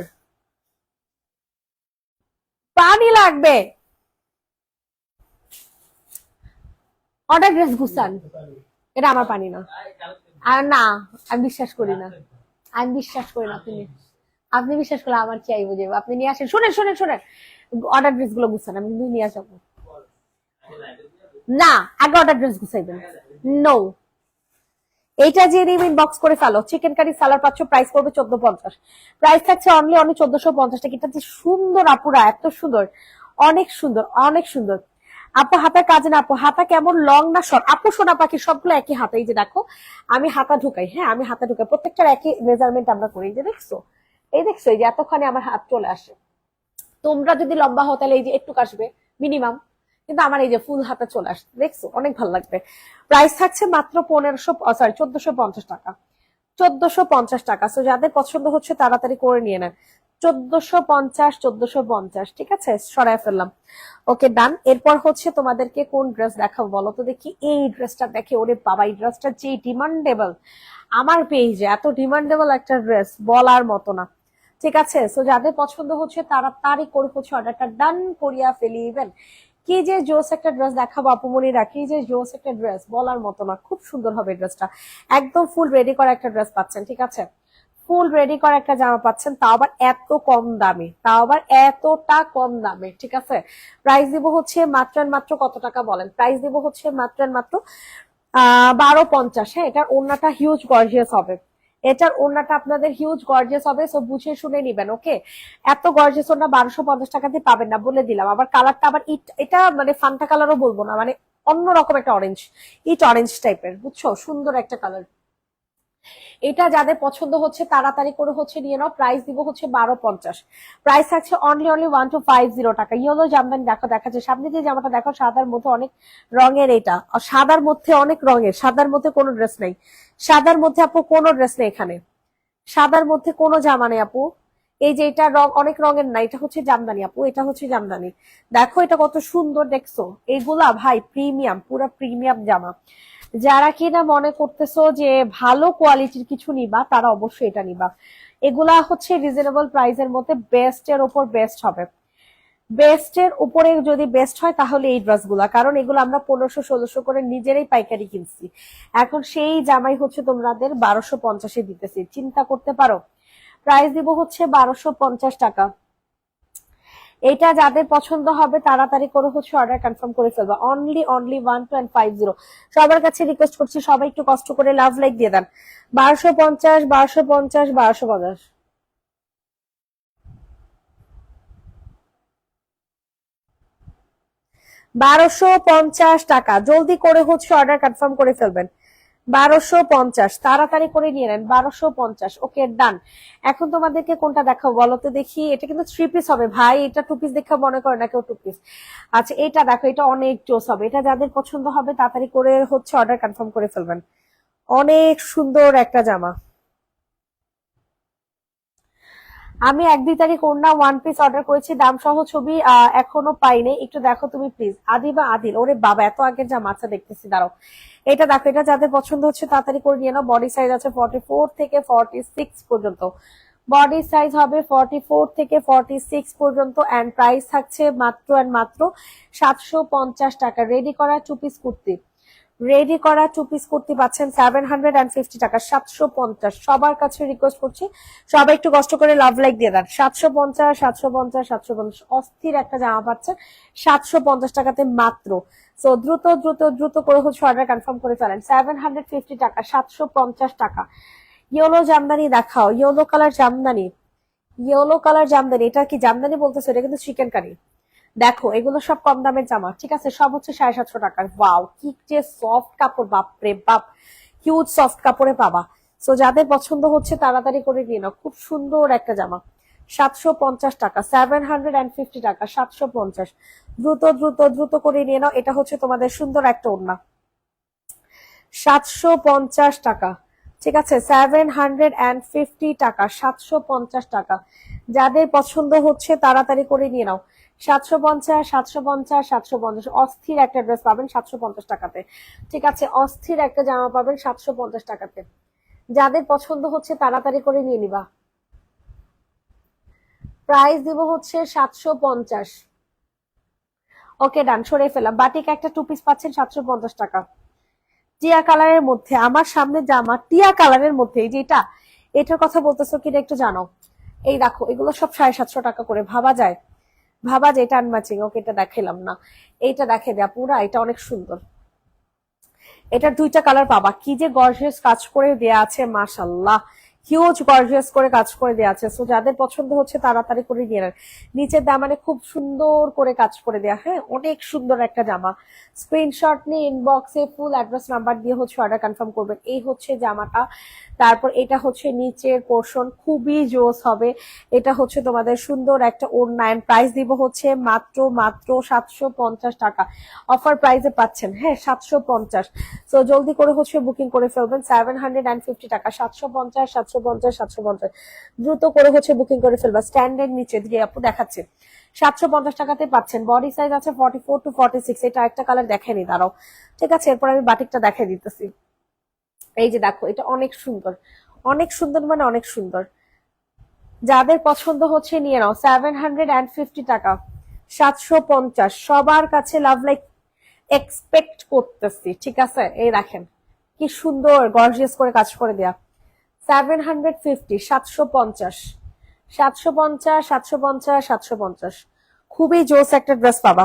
পানি লাগবে, অর্ডার ড্রেস গুছান, এটা আমার পানি না। আর না, আমি বিশ্বাস করি না, আমি বিশ্বাস করি না। আপনি আপনি বিশ্বাস করলে আমার কি আই বুঝে, আপনি নিয়ে আসেন। শুনেন শুনেন শুনেন, অর্ডার ড্রেস গুলো গুছান, আমি কিন্তু নিয়ে আসবো না, আগে অর্ডার ড্রেস গুছাইবেন। নো, এইটা যে নিয়ে ইনবক্স করে ফেলো। চিকেন কারি সালার পাচ্ছ, প্রাইস পড়বে 1450, প্রাইস থাকছে অনলি অনলি 1450 টাকা। এটা যে সুন্দর আপুরা, এত সুন্দর, অনেক সুন্দর অনেক সুন্দর। আপু হাতার কাজ না, আপু হাতা কেমন, লং না শর্ট? আপু সোনা পাখি সবগুলো একই হাতা, এই যে দেখো আমি হাতা ঢুকাই, হ্যাঁ আমি হাতা ঢুকাই, প্রত্যেকটার একই মেজারমেন্ট আমরা করি। এই যে দেখছো, এই দেখছো, এই যে এতক্ষণে আমার হাত চলে আসে। তোমরা যদি লম্বা হও তাহলে এই যে একটু আসবে মিনিমাম, কিন্তু আমার এই যে ফুল হাতে চলে আসছে, দেখছো অনেক ভালো লাগবে। প্রাইস থাকছে মাত্র 1450 টাকা। 1450 টাকা। সো যাদের পছন্দ হচ্ছে তাড়াতাড়ি করে নিয়ে নেন। 1450, 1450, ঠিক আছে, সরাই ফেললাম। ওকে ডান। এরপর হচ্ছে তোমাদেরকে কোন ড্রেস দেখাবো বলো তো দেখি। এই ড্রেসটা দেখে, ওরে বাবা, এই ড্রেসটা যে ডিমান্ডেবল, আমার পেজে এত ডিমান্ডেবল একটা ড্রেস বলার মতো না। ঠিক আছে, সো যাদের পছন্দ হচ্ছে তাড়াতাড়ি করে হচ্ছে অর্ডারটা ডান করিয়া ফেলিবেন। কি যে জোস একটা ড্রেস দেখাবো আপুমনিরা, কি যে জোস একটা ড্রেস বলার মতো না, খুব সুন্দর হবে ড্রেসটা। একদম ফুল রেডি করা একটা ড্রেস পাচ্ছেন, ঠিক আছে, ফুল রেডি করা একটা জামা পাচ্ছেন, তাও আবার এত কম দামে, তাও আবার এতটা কম দামে, ঠিক আছে। প্রাইস দিব হচ্ছে মাত্র মাত্র কত টাকা বলেন, প্রাইস দিব হচ্ছে মাত্র মাত্র 1250। হ্যাঁ, এটার ওড়নাটা হিউজ গর্জিয়াস হবে, এটার ওড়নাটা আপনাদের হিউজ গর্জিয়াস হবে, সো বুঝে শুনে নিবেন। ওকে, এত গর্জিয়াস ওড়না 1250 টাকা দিয়ে পাবেন না, বলে দিলাম। আবার কালারটা আবার এটা মানে ফান্টা কালারও বলবো না, মানে অন্যরকম একটা অরেঞ্জ, অরেঞ্জ টাইপের, বুঝছো, সুন্দর একটা কালার। এটা যাদের পছন্দ হচ্ছে তাড়াতাড়ি করে হচ্ছে নিয়ে নাও। প্রাইস দিব হচ্ছে 1250। প্রাইস আছে অনলি 1250 টাকা। ইয়েলো জামদানি দেখো, দেখাচ্ছে সামনে যে জামাটা দেখো, সাদার মধ্যে অনেক রঙের, এটা সাদার মধ্যে অনেক রঙের, সাদার মধ্যে কোনো ড্রেস নেই, সাদার মধ্যে আপু কোনো ড্রেস নেই এখানে, সাদার মধ্যে কোনো জামা নেই আপু। এই যে এটা রং অনেক রঙের না, এটা হচ্ছে জামদানি আপু, এটা হচ্ছে জামদানি। দেখো এটা কত সুন্দর, দেখছো, এগুলা ভাই প্রিমিয়াম, পুরো প্রিমিয়াম জামা। যারা কিনা মনে করতেছো যে ভালো কোয়ালিটির কিছু নিবা, তারা অবশ্যই এটা নিবা। এগুলা হচ্ছে রিজনেবল প্রাইসের মধ্যে বেস্ট এর উপর বেস্ট হবে। বেস্ট এর উপরে যদি বেস্ট হয় তাহলে এই ড্রেস গুলা, কারণ এগুলো আমরা 1500-1600 করে নিজেরাই পাইকারি কিনছি। এখন সেই জামাই হচ্ছে তোমাদের 1250-এ দিতেছি, চিন্তা করতে পারো। প্রাইস দিব হচ্ছে 1250 টাকা। এটা যাদের পছন্দ হবে তাড়াতাড়ি করে হচ্ছে অর্ডার কনফার্ম করে ফেলবা। অনলি 1250। সবার কাছে রিকোয়েস্ট করছি, সবাই একটু কষ্ট করে লাভ লাইক দিয়ে দেন। 1250, 1250, 1250। 1250 টাকা, জলদি করে হচ্ছে অর্ডার কনফার্ম করে ফেলবেন। 1250, তাড়াতাড়ি করে নিয়ে নেন। 1250। ওকে ডান। এখন তোমাদেরকে কোনটা দেখাবো বলো তো দেখি। এটা কিন্তু 3 পিস হবে ভাই, এটা 2 পিস দেখে মনে করে না কেউ 2 পিস। আচ্ছা এটা দেখো, এটা অনেক জোস হবে, এটা যাদের পছন্দ হবে তাড়াতাড়ি করে হচ্ছে অর্ডার কনফার্ম করে ফেলবেন। অনেক সুন্দর একটা জামা। আমি 1-2 তারিখ ওড়না 1 পিস অর্ডার করেছি, দাম সহ ছবি এখনো পাইনি, একটু দেখো তুমি প্লিজ। আদিবা আদিল, ওরে বাবা এত আগের জামা, আচ্ছা দেখতেছি দাঁড়াও। এটা দেখো, এটা যাদের পছন্দ হচ্ছে তাড়াতাড়ি করে নিয়ে নাও। বডি সাইজ আছে 44 থেকে 46 পর্যন্ত, বডি সাইজ হবে 44 থেকে 46 পর্যন্ত। এন্ড প্রাইস থাকছে মাত্র মাত্র 750 টাকা। রেডি করা 2 পিস কুর্তি, রেডি করা 2 পিস কুর্তি পাচ্ছেন 750 টাকা। 750। সবার কাছে রিকোয়েস্ট করছি, সবাই একটু কষ্ট করে লাভ লাইক দিয়ে দেন। 750, 750, 750, অস্থির একটা জামা পাচ্ছেন 750 টাকাতে মাত্র। সো দ্রুত দ্রুত দ্রুত করে হচ্ছে অর্ডার কনফার্ম করে ফেলেন। 750 টাকা, 750 টাকা। ইয়েলো জামদানি দেখাও, yellow colour Jamdani, yellow colour Jamdani. এটা কি জামদানি বলতেছে, এটা কিন্তু চিকেন কারি। দেখো এগুলো সব কম দামের জামা, ঠিক আছে, সব হচ্ছে 750 টাকার। ওয়াও, কি যে সফট কাপড়, বাপরে বাপ, হিউজ সফট কাপড়ে পাবা। সো যাদের পছন্দ হচ্ছে তাড়াতাড়ি করে নিয়ে নাও, খুব সুন্দর একটা জামা। 750 টাকা, 750 টাকা, 750। দ্রুত দ্রুত দ্রুত করে নিয়ে নাও, এটা হচ্ছে তোমাদের সুন্দর একটা ওড়না। 750 টাকা, ঠিক আছে, 750 টাকা, 750 টাকা। যাদের পছন্দ হচ্ছে তাড়াতাড়ি করে নিয়ে নাও। 750, 750, 750, অস্থির একটা ড্রেস পাবেন 750 টাকাতে, ঠিক আছে, অস্থির একটা জামা পাবেন 750 টাকাতে। যাদের পছন্দ হচ্ছে তাড়াতাড়ি করে নিয়ে নিবা। প্রাইস দিব হচ্ছে 750। ওকে ডান, সরে ফেলাম। বাটিক একটা 2 পিস পাচ্ছেন 750 টাকা। টিয়া কালারের মধ্যে, আমার সামনে জামা টিয়া কালারের মধ্যে, এই যে এটা, এটার কথা বলতেছো কিনা একটু জানো। এই দেখো এগুলো সব 750 টাকা করে, ভাবা যায়, ভাবা যায় এটা আনম্যাচিং। ওকে এটা দেখাইলাম না, এইটা দেখে দেয়া পুরা, এটা অনেক সুন্দর। এটার 2টা কালার পাবা, কি যে গর্জিয়াস কাজ করে দেয়া আছে, মাশাল্লাহ, হিউজ গর্জিয়াস করে কাজ করে দেওয়া আছে। সো যাদের পছন্দ হচ্ছে তাড়াতাড়ি করে নিয়ে নেন। নিচের দামানে খুব সুন্দর করে কাজ করে দেয়া, হ্যাঁ অনেক সুন্দর একটা জামা। স্ক্রিনশট নিয়ে ইনবক্সে ফুল অ্যাড্রেস নাম্বার দিয়ে হচ্ছে অর্ডার কনফার্ম করবেন। এই হচ্ছে জামাটা। তারপর এটা হচ্ছে নিচের পোর্শন, খুবই জোস হবে। এটা হচ্ছে তোমাদের সুন্দর একটা ওড়না। প্রাইস দিব হচ্ছে মাত্র মাত্র 750 টাকা। অফার প্রাইসে পাচ্ছেন, হ্যাঁ 750। সো জলদি করে হচ্ছে বুকিং করে ফেলবেন। 750 টাকা, 750 750 750, দ্রুত করে হচ্ছে বুকিং করে ফেলবা। স্ট্যান্ডার্ড নিচে দিয়ে আপু দেখাচ্ছে 750 টাকাতে পাচ্ছেন। বডি সাইজ আছে 44 to 46। এটা একটা কালার দেখেনি, দাঁড়াও, ঠিক আছে। এরপর আমি বাটিকটা দেখাই দিতেছি। এই যে দেখো, এটা অনেক সুন্দর, অনেক সুন্দর, মানে অনেক সুন্দর। যাদের পছন্দ হচ্ছে নিয়ে নাও। 750 টাকা, 750। সবার কাছে লাভ লাইক এক্সপেক্ট করতেছি, ঠিক আছে। এই দেখেন কি সুন্দর গর্জিয়াস করে কাজ করে দেয়া। 750, 750, 750, 750, 750। খুবই জোস একটা ড্রেস পাবা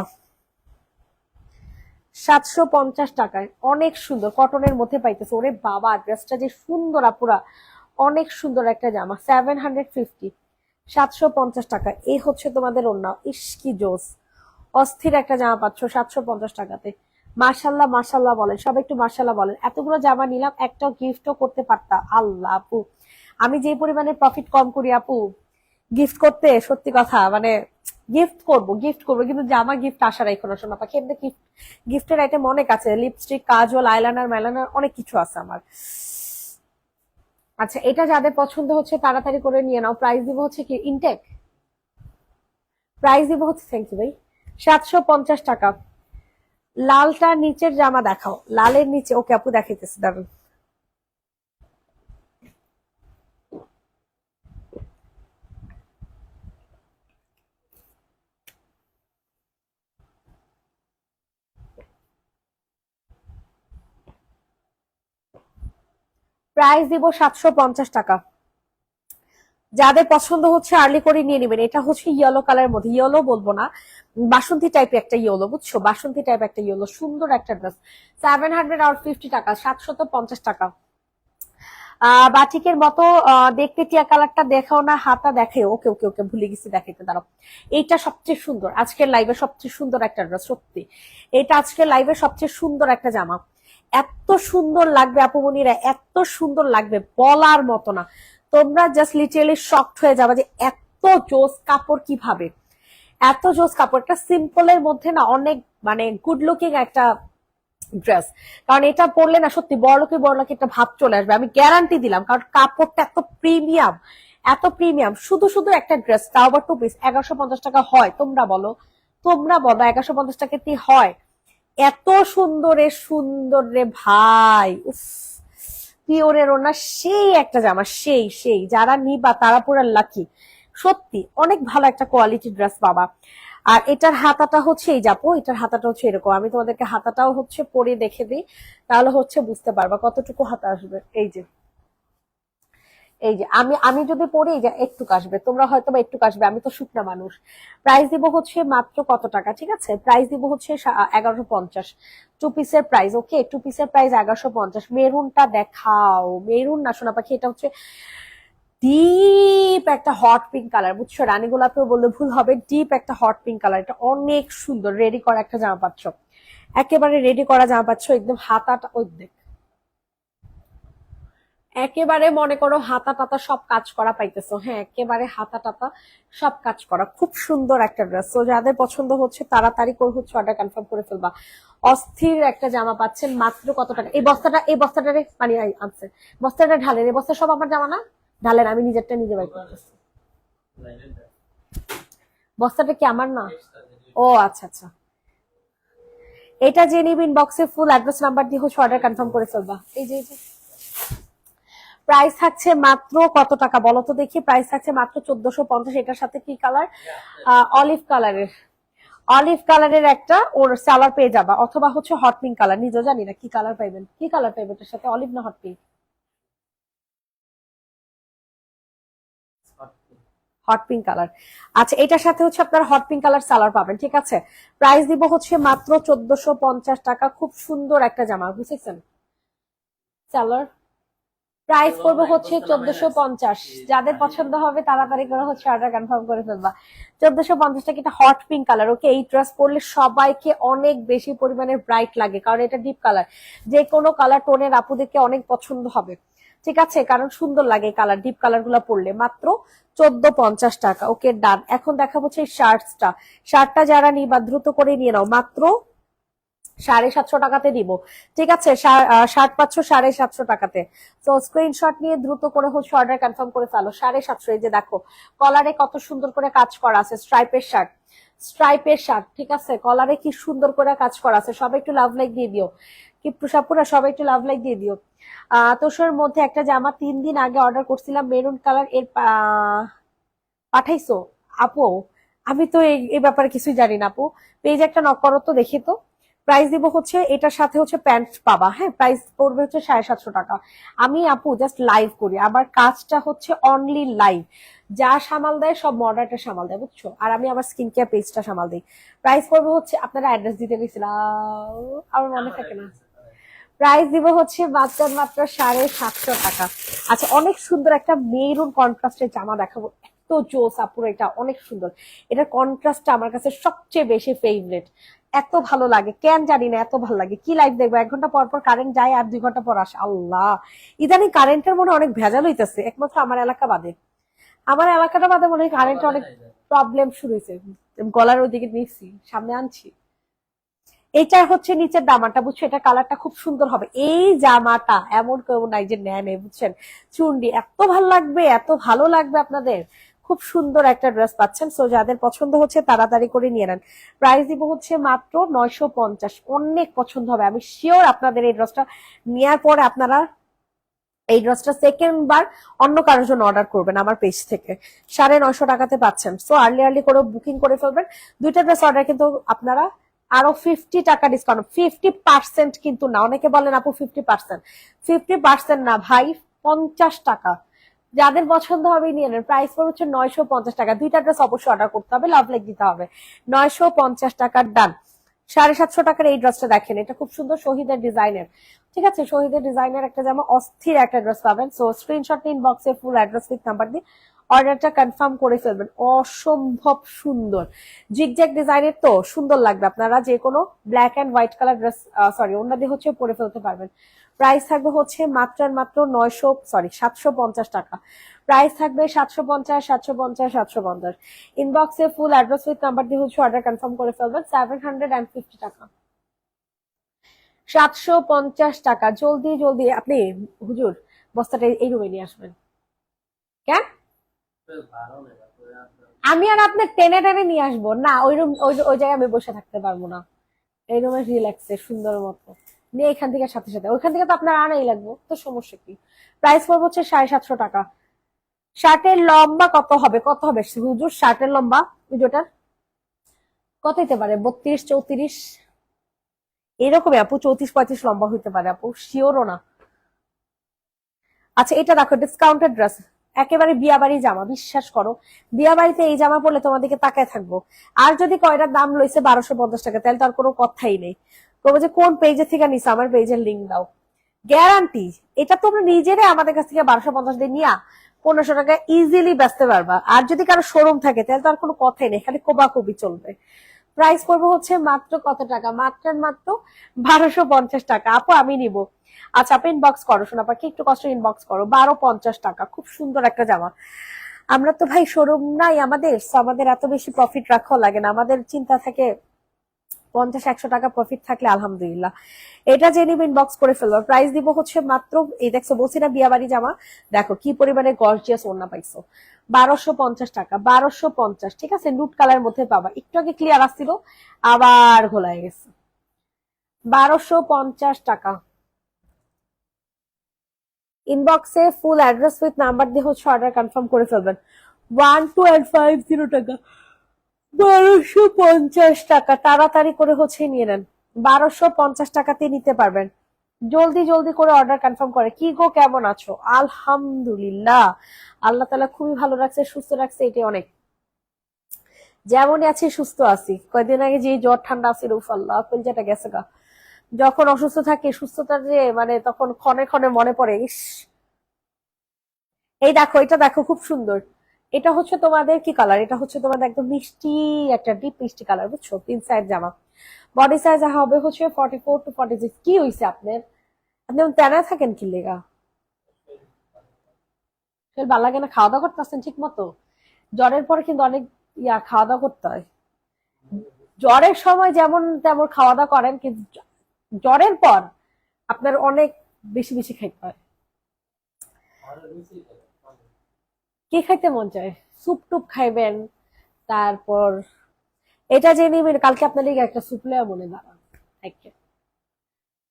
750 টাকায়। অনেক সুন্দর কটনের মধ্যে পাইতেছে। ওরে বাবা, ড্রেসটা যে সুন্দর আপুরা, অনেক সুন্দর একটা জামা। 750, 750 টাকা। এই হচ্ছে তোমাদের ওড়না। ইস কি জোস, অস্থির একটা জামা পাচ্ছ 750 টাকাতে। মার্শাল্লাহ মার্শাল্লাহ বলেন, সব একটু মার্শাল্লাহ বলেন। এতগুলো জামা নিলাম, একটা গিফটও করতে পারতাম। আল্লাহ আপু, আমি যে পরিমাণে প্রফিট কম করি আপু গিফট করতে, সত্যি কথা মানে গিফট করবো কিন্তু জামা গিফট আসার এখন শোনা পাখি। এমনি গিফটের আইটেম অনেক আছে, লিপস্টিক, কাজল, আইলাইনার, ম্যালাইনার, অনেক কিছু আছে আমার। আচ্ছা, এটা যাদের পছন্দ হচ্ছে তাড়াতাড়ি করে নিয়ে নাও। প্রাইস দিব হচ্ছে কি ইনটেক, প্রাইস দিব হচ্ছে, থ্যাংক ইউ ভাই, 750 টাকা। লালটা নিচের জামা দেখাও, লালের নিচে। ওকে আপু দেখাইতেছি, দাঁড়ান। প্রাইস দিব 750 টাকা। যাদের পছন্দ হচ্ছে আর্লি করে নিয়ে নেবেন। এটা হচ্ছে ইয়েলো কালারের মধ্যে, ইয়েলো বলবো না, বাসন্তী টাইপের একটা ইয়েলো, বুঝছো, বাসন্তী টাইপ একটা ইয়েলো, সুন্দর একটা ড্রেস। 750 টাকা, 750 টাকা। বাটিকের মতো দেখতে টিয়া কালারটা দেখাও না, হাতা দেখে। ওকে ওকে ওকে, ভুলে গেছি দেখাইতে, দাঁড়াও। এইটা সবচেয়ে সুন্দর আজকের লাইভে, সবচেয়ে সুন্দর একটা ড্রেস, সত্যি। এটা আজকের লাইভে সবচেয়ে সুন্দর একটা জামা। এত সুন্দর লাগবে আপুমনিরা, এত সুন্দর লাগবে বলার মতো না। তোমরা জাস্ট লিটারালি শকড হয়ে যাবে যে এত জোস কাপড় কিভাবে, এত জোস কাপড়। একটা সিম্পলের মধ্যে না অনেক মানে গুড লুকিং একটা ড্রেস। কারণ এটা পরলে না সত্যি বড়লোকে একটা ভাব চলে আসবে, আমি গ্যারান্টি দিলাম। কারণ কাপড়টা এত প্রিমিয়াম, এত প্রিমিয়াম। শুধু শুধু একটা ড্রেস, তাও আবার 2 পিস, 1150 টাকা হয়? তোমরা বলো, তোমরা বলো 1150 টাকাতে হয়? এত সুন্দরের সুন্দর রে ভাই, উফ। পিওরের ওনা সেই একটা জামা, সেই সেই যারা নিবা তারা পুরো লাকি। সত্যি অনেক ভালো একটা কোয়ালিটি ড্রেস বাবা। আর এটার হাতাটা হচ্ছে এই যাবো, এটার হাতাটা হচ্ছে এরকম। আমি তোমাদেরকে হাতাটাও হচ্ছে পরে দেখে দিই, তাহলে হচ্ছে বুঝতে পারবা কতটুকু হাতা আসবে। এই যে, এই যে আমি আমি যদি পরি যে একটু আসবে, তোমরা হয়তো বা একটু আসবে, আমি তো শুকনা মানুষ। প্রাইস দিব হচ্ছে মাত্র কত টাকা, ঠিক আছে, প্রাইস দিব হচ্ছে 1150। 2 পিসের প্রাইস, ওকে, 2 পিসের প্রাইস 1150। মেরুনটা দেখাও, মেরুন না সোনা পাখি, এটা হচ্ছে ডিপ একটা হট পিঙ্ক কালার, বুঝছো, রানী গোলাপেও বললে ভুল হবে। ডিপ একটা হট পিঙ্ক কালার, এটা অনেক সুন্দর। রেডি করা একটা জামা পাচ্ছ, একেবারে রেডি করা জামা পাচ্ছ। একদম হাতাটা ওই দেখ, একেবারে মনে করো হাতা টাতা সব কাজ করা পাইতেছো, হ্যাঁ একেবারে হাতা টাতা সব কাজ করা। খুব সুন্দর একটা ড্রেস। তো যাদের পছন্দ হচ্ছে তাড়াতাড়ি করে হচ্ছে অর্ডার কনফার্ম করে ফেলবা। অস্থির একটা জামা পাচ্ছেন মাত্র কত টাকা। এই বস্তাটারে মানে আনছে, বস্তাটা ঢালেন, এই বস্তা সব আমার জামা না, ঢালেন, আমি নিজেরটা নিজে বাই করতেছি। বস্তাটা কি আমার না? ও আচ্ছা আচ্ছা। এটা যে নিব ইনবক্সে ফুল অ্যাড্রেস নাম্বার দিয়ে হচ্ছে অর্ডার কনফার্ম করে ফেলবা। এই যে, এই যে প্রাইস থাকছে মাত্র কত টাকা বলো তো দেখি। প্রাইস থাকছে মাত্র 1450। এটার সাথে কি কালার? অলিভ কালারের, অলিভ কালারের একটা ওর সালার পেয়ে যাবা, অথবা হচ্ছে হট পিঙ্ক কালার, নিজেও জানি না কি কালার পাইবেন, কি কালার পাইবেন এটার সাথে, অলিভ না hot pink? Hot pink colour. আচ্ছা, এটার সাথে হচ্ছে আপনার হট পিঙ্ক কালার সালার পাবেন, ঠিক আছে। প্রাইস দিব হচ্ছে মাত্র 1450 টাকা। খুব সুন্দর একটা জামা, বুঝেছেন, সালার প্রাইস পড়বে হচ্ছে 1450। যাদের পছন্দ হবে তাড়াতাড়ি করে হচ্ছে অর্ডার কনফার্ম করে ফেলবা। 1450 টাকা। এটা হট পিঙ্ক কালার। ওকে, এই ড্রেস পরলে সবাইকে অনেক বেশি পরিমাণে ব্রাইট লাগে, কারণ এটা ডিপ কালার। যে কোনো কালার টোনের আপুদেরকে অনেক পছন্দ হবে, ঠিক আছে, কারণ সুন্দর লাগে কালার, ডিপ কালার গুলা পরলে। মাত্র 1450 টাকা। ওকে, ডান। এখন দেখাবো হচ্ছে শার্টসটা। শার্টটা যারা নিবা দ্রুত করে নিয়ে নাও, মাত্র 750 টাকাতে দিব, ঠিক আছে। শার্ট পাচ্ছ 750 টাকাতে। তো স্ক্রিনশট নিয়ে দ্রুত করে হচ্ছে অর্ডার কনফার্ম করে ফেলো। 750। এই যে দেখো কলারে কত সুন্দর করে কাজ করা আছে, স্ট্রাইপের শার্ট, স্ট্রাইপের শার্ট, ঠিক আছে। কলারে কি সুন্দর করে কাজ করা আছে। সবাই একটু লাভ লাইক দিয়ে দিও, কি পুরা সবাই একটু লাভ লাইক দিয়ে দিও। তোষের মধ্যে একটা জামা 3 দিন আগে অর্ডার করছিলাম, মেরুন কালার, এর পাঠাইছো আপু? আমি তো এই ব্যাপারে কিছুই জানি না আপু। পেজ একটা নক করো তো, দেখি তো। প্রাইস দিব হচ্ছে এটার সাথে হচ্ছে প্যান্ট পাবা, হ্যাঁ। প্রাইস পড়বে হচ্ছে 750 টাকা। আমি আপু জাস্ট লাইভ করি, আবার কাজটা হচ্ছে অনলি লাইভ। যা সামাল দেয় সব মডারটা সামাল দেয়, বুঝছো। আর আমি আবার স্কিন কেয়ার পেজটা সামাল দিই। প্রাইস পড়বে হচ্ছে, আপনারা অ্যাড্রেস দিতে গেছিলাম, আমার মনে থাকে না। প্রাইস দিব হচ্ছে মাত্র মাত্র 750 টাকা। আচ্ছা, অনেক সুন্দর একটা মেরুন কন্ট্রাস্টের জামা দেখাবো। এত জোস আপুর, এটা অনেক সুন্দর। এটার কন্ট্রাস্টটা আমার কাছে সবচেয়ে বেশি ফেভারিট। এত ভালো লাগে কেন জানি না, এত ভালো লাগে। কি লাইফ দেখবো, 1 ঘন্টা পর পর কারেন্ট যায় আর 2 ঘন্টা পর আসে। আল্লাহ, ইদানিং কারেন্টের মনে অনেক ভেজাল হইতেছে, একমাত্র আমার এলাকা বাদে। আমার এলাকাটা বাদে মনে হয় কারেন্টের অনেক প্রবলেম শুরু হয়েছে। গলার ওইদিকে নিচ্ছি, সামনে আনছি। এটা হচ্ছে নিচের জামাটা, বুঝছো, এটা কালারটা খুব সুন্দর হবে। এই জামাটা এমন কেউ নাই যে নেয় নেই, বুঝছেন। চুন্ডি এত ভালো লাগবে, এত ভালো লাগবে আপনাদের। খুব সুন্দর একটা ড্রেস পাচ্ছেন। সো যাদের পছন্দ হচ্ছে তাড়াতাড়ি করে নিয়ে নেন। প্রাইস দিব হচ্ছে মাত্র 950। অনেক পছন্দ হবে, আমি শিওর। আপনাদের এই ড্রেসটা নেওয়ার পরে আপনারা এই ড্রেসটা সেকেন্ড বার অন্য কারোর জন্য অর্ডার করবেন আমার পেজ থেকে। 950 টাকাতে পাচ্ছেন। সো আর্লি আর্লি করে বুকিং করে ফেলবেন। দুইটা ড্রেস অর্ডার কিন্তু আপনারা আরো 50 টাকা ডিসকাউন্ট, 50% কিন্তু না। অনেকে বলেন আপু 50%, 50% না ভাই, 50 টাকা। যাদের পছন্দ হবে নিয়ে নেন। প্রাইস পড়ে হচ্ছে 950 টাকা। দুইটা ড্রেস অবশ্যই অর্ডার করতে হবে, লাভ লাইক দিতে হবে। 950 টাকার ডান। 750 টাকার এই ড্রেসটা দেখেন, এটা খুব সুন্দর শহীদের ডিজাইনের, ঠিক আছে। শহীদের ডিজাইনের একটা জামা, অস্থির একটা ড্রেস পাবেন। সো স্ক্রিনশট নিন, ইনবক্সে ফুল অ্যাড্রেস উইথ নাম্বার দিয়ে অর্ডারটা কনফার্ম করে ফেলবেন। অসম্ভব সুন্দর জিগজ্যাগ ডিজাইনের, তো সুন্দর লাগবে। আপনারা যে কোনো black and white colour dress, sorry, ওনা দিয়ে হচ্ছে পরে ফেলতে পারবেন। প্রাইস থাকবে হচ্ছে মাত্র আর মাত্র 750 টাকা। প্রাইস থাকবে 750, 750, 750। ইনবক্সে ফুল অ্যাড্রেস উইথ নাম্বার দিয়ে হচ্ছে অর্ডার কনফার্ম করে ফেলবেন। 750 টাকা, 750 টাকা। জলদি জলদি আপনি, হুজুর, বস্তাটা এই রুমে নিয়ে আসবেন। কেন আমি আর আপনার টেনে টেনে নিয়ে আসবো না? ওই রুম, ওই জায়গায় আমি বসে থাকতে পারবো না। এই রুমে রিল্যাক্সে সুন্দর মতো নিয়ে এখান থেকে সাথে সাথে ওইখান থেকে তো আপনার আনাই লাগবো, তো সমস্যা কি। প্রাইস পড়বে হচ্ছে 750 টাকা। শার্টের লম্বা কত হবে, কত হবে হুজুর? শার্টের লম্বা ভিডিওটার কত হইতে পারে? 32, 34 এরকমই আপু। 34, 35 লম্বা হইতে পারে আপু, শিওরও না। আচ্ছা, এটা দেখো, ডিসকাউন্টেড ড্রেস, একেবারে বিয়াবাড়ি জামা। বিশ্বাস করো, বিয়াবাড়িতে এই জামা পরলে তোমাদেরকে তাকায় থাকবো। আর যদি কয়টার দাম লইছে 1250 টাকা, তাহলে তার কোনো কথাই নেই। তবে যে কোন পেজে থেকে নিছে, আমার পেজের লিঙ্ক দাও। গ্যারান্টি, এটা তোমরা নিজেরাই আমাদের কাছ থেকে 1250 দিয়ে নিয়া 1500 টাকা ইজিলি বেচতে পারবা। আর যদি কারো শোরুম থাকে তাহলে তো আর কোনো কথাই নেই, খালি কোবাকুবি চলবে। প্রাইস পড়বে হচ্ছে মাত্র কত টাকা? মাত্র মাত্র 1250 টাকা। আপু আমি নিব। আচ্ছা, আপনি ইনবক্স করো, শোনা পাখি, একটু কষ্ট ইনবক্স করো। 1250 টাকা, খুব সুন্দর একটা জামা। আমরা তো ভাই শোরুম নাই আমাদের, আমাদের এত বেশি প্রফিট রাখাও লাগে না। আমাদের চিন্তা থাকে 50, 100 টাকা প্রফিট থাকলে আলহামদুলিল্লাহ। এটা যে নিব ইনবক্স করে ফেলবো। প্রাইস দিব হচ্ছে মাত্র, এই দেখছো বলছি না বিয়াবাড়ি জামা, দেখো কি পরিমাণে গর্জিয়াস ওড়না পাইছো। 1250 টাকা, 1250, ঠিক আছে। নুট কালার মধ্যে পাবা, একটু আগে ক্লিয়ার আসছিল, আবার ঘোলায় গেছে। 1250 টাকা। ইনবক্সে ফুল অ্যাড্রেস উইথ নাম্বার দিয়ে হচ্ছে অর্ডার কনফার্ম করে ফেলবেন। 1250 টাকা, 1250 টাকা। তাড়াতাড়ি করে হচ্ছে নিয়ে নেন, 1250 টাকাতে নিতে পারবেন। জলদি জলদি করে অর্ডার কনফার্ম করে। কি গো, কেমন আছো? আলহামদুলিল্লাহ, আল্লাহ তাআলা খুবই ভালো রাখছে, সুস্থ রাখছে, এটাই অনেক। যেমনই আছি সুস্থ আছি। কয়েকদিন আগে যে জ্বর ঠান্ডা আছিল, উফ আল্লাহ, কলজাটা গেছে গা। যখন অসুস্থ থাকি, সুস্থতার যে মানে তখন ক্ষণে ক্ষণে মনে পড়ে, ইস এই দেখো, এটা দেখো খুব সুন্দর। এটা হচ্ছে তোমাদের কি কালার, এটা হচ্ছে তোমাদের একদম মিষ্টি একটা ডিপ মিষ্টি কালার, বুঝছো? 3 সাইজ জামা। বডি সাইজ হবে হচ্ছে 44 to 46। কি হয়েছে আপনার? আপনি তেনা থাকেন কি লেগা? ভাল লাগে না? খাওয়া দাওয়া করতেছেন ঠিক মতো? জ্বরের পরে কিন্তু অনেক খাওয়া দাওয়া করতে হয়। জ্বরের সময় যেমন তেমন খাওয়া দাওয়া করেন, কিন্তু জ্বরের পর আপনার অনেক বেশি বেশি খাইতে হয়। কি খাইতে মন চায়? স্যুপ টুপ খাইবেন। তারপর এটা যে নিবেন, কালকে আপনার লিগে একটা স্যুপ লেয়া মনে দাঁড়ান।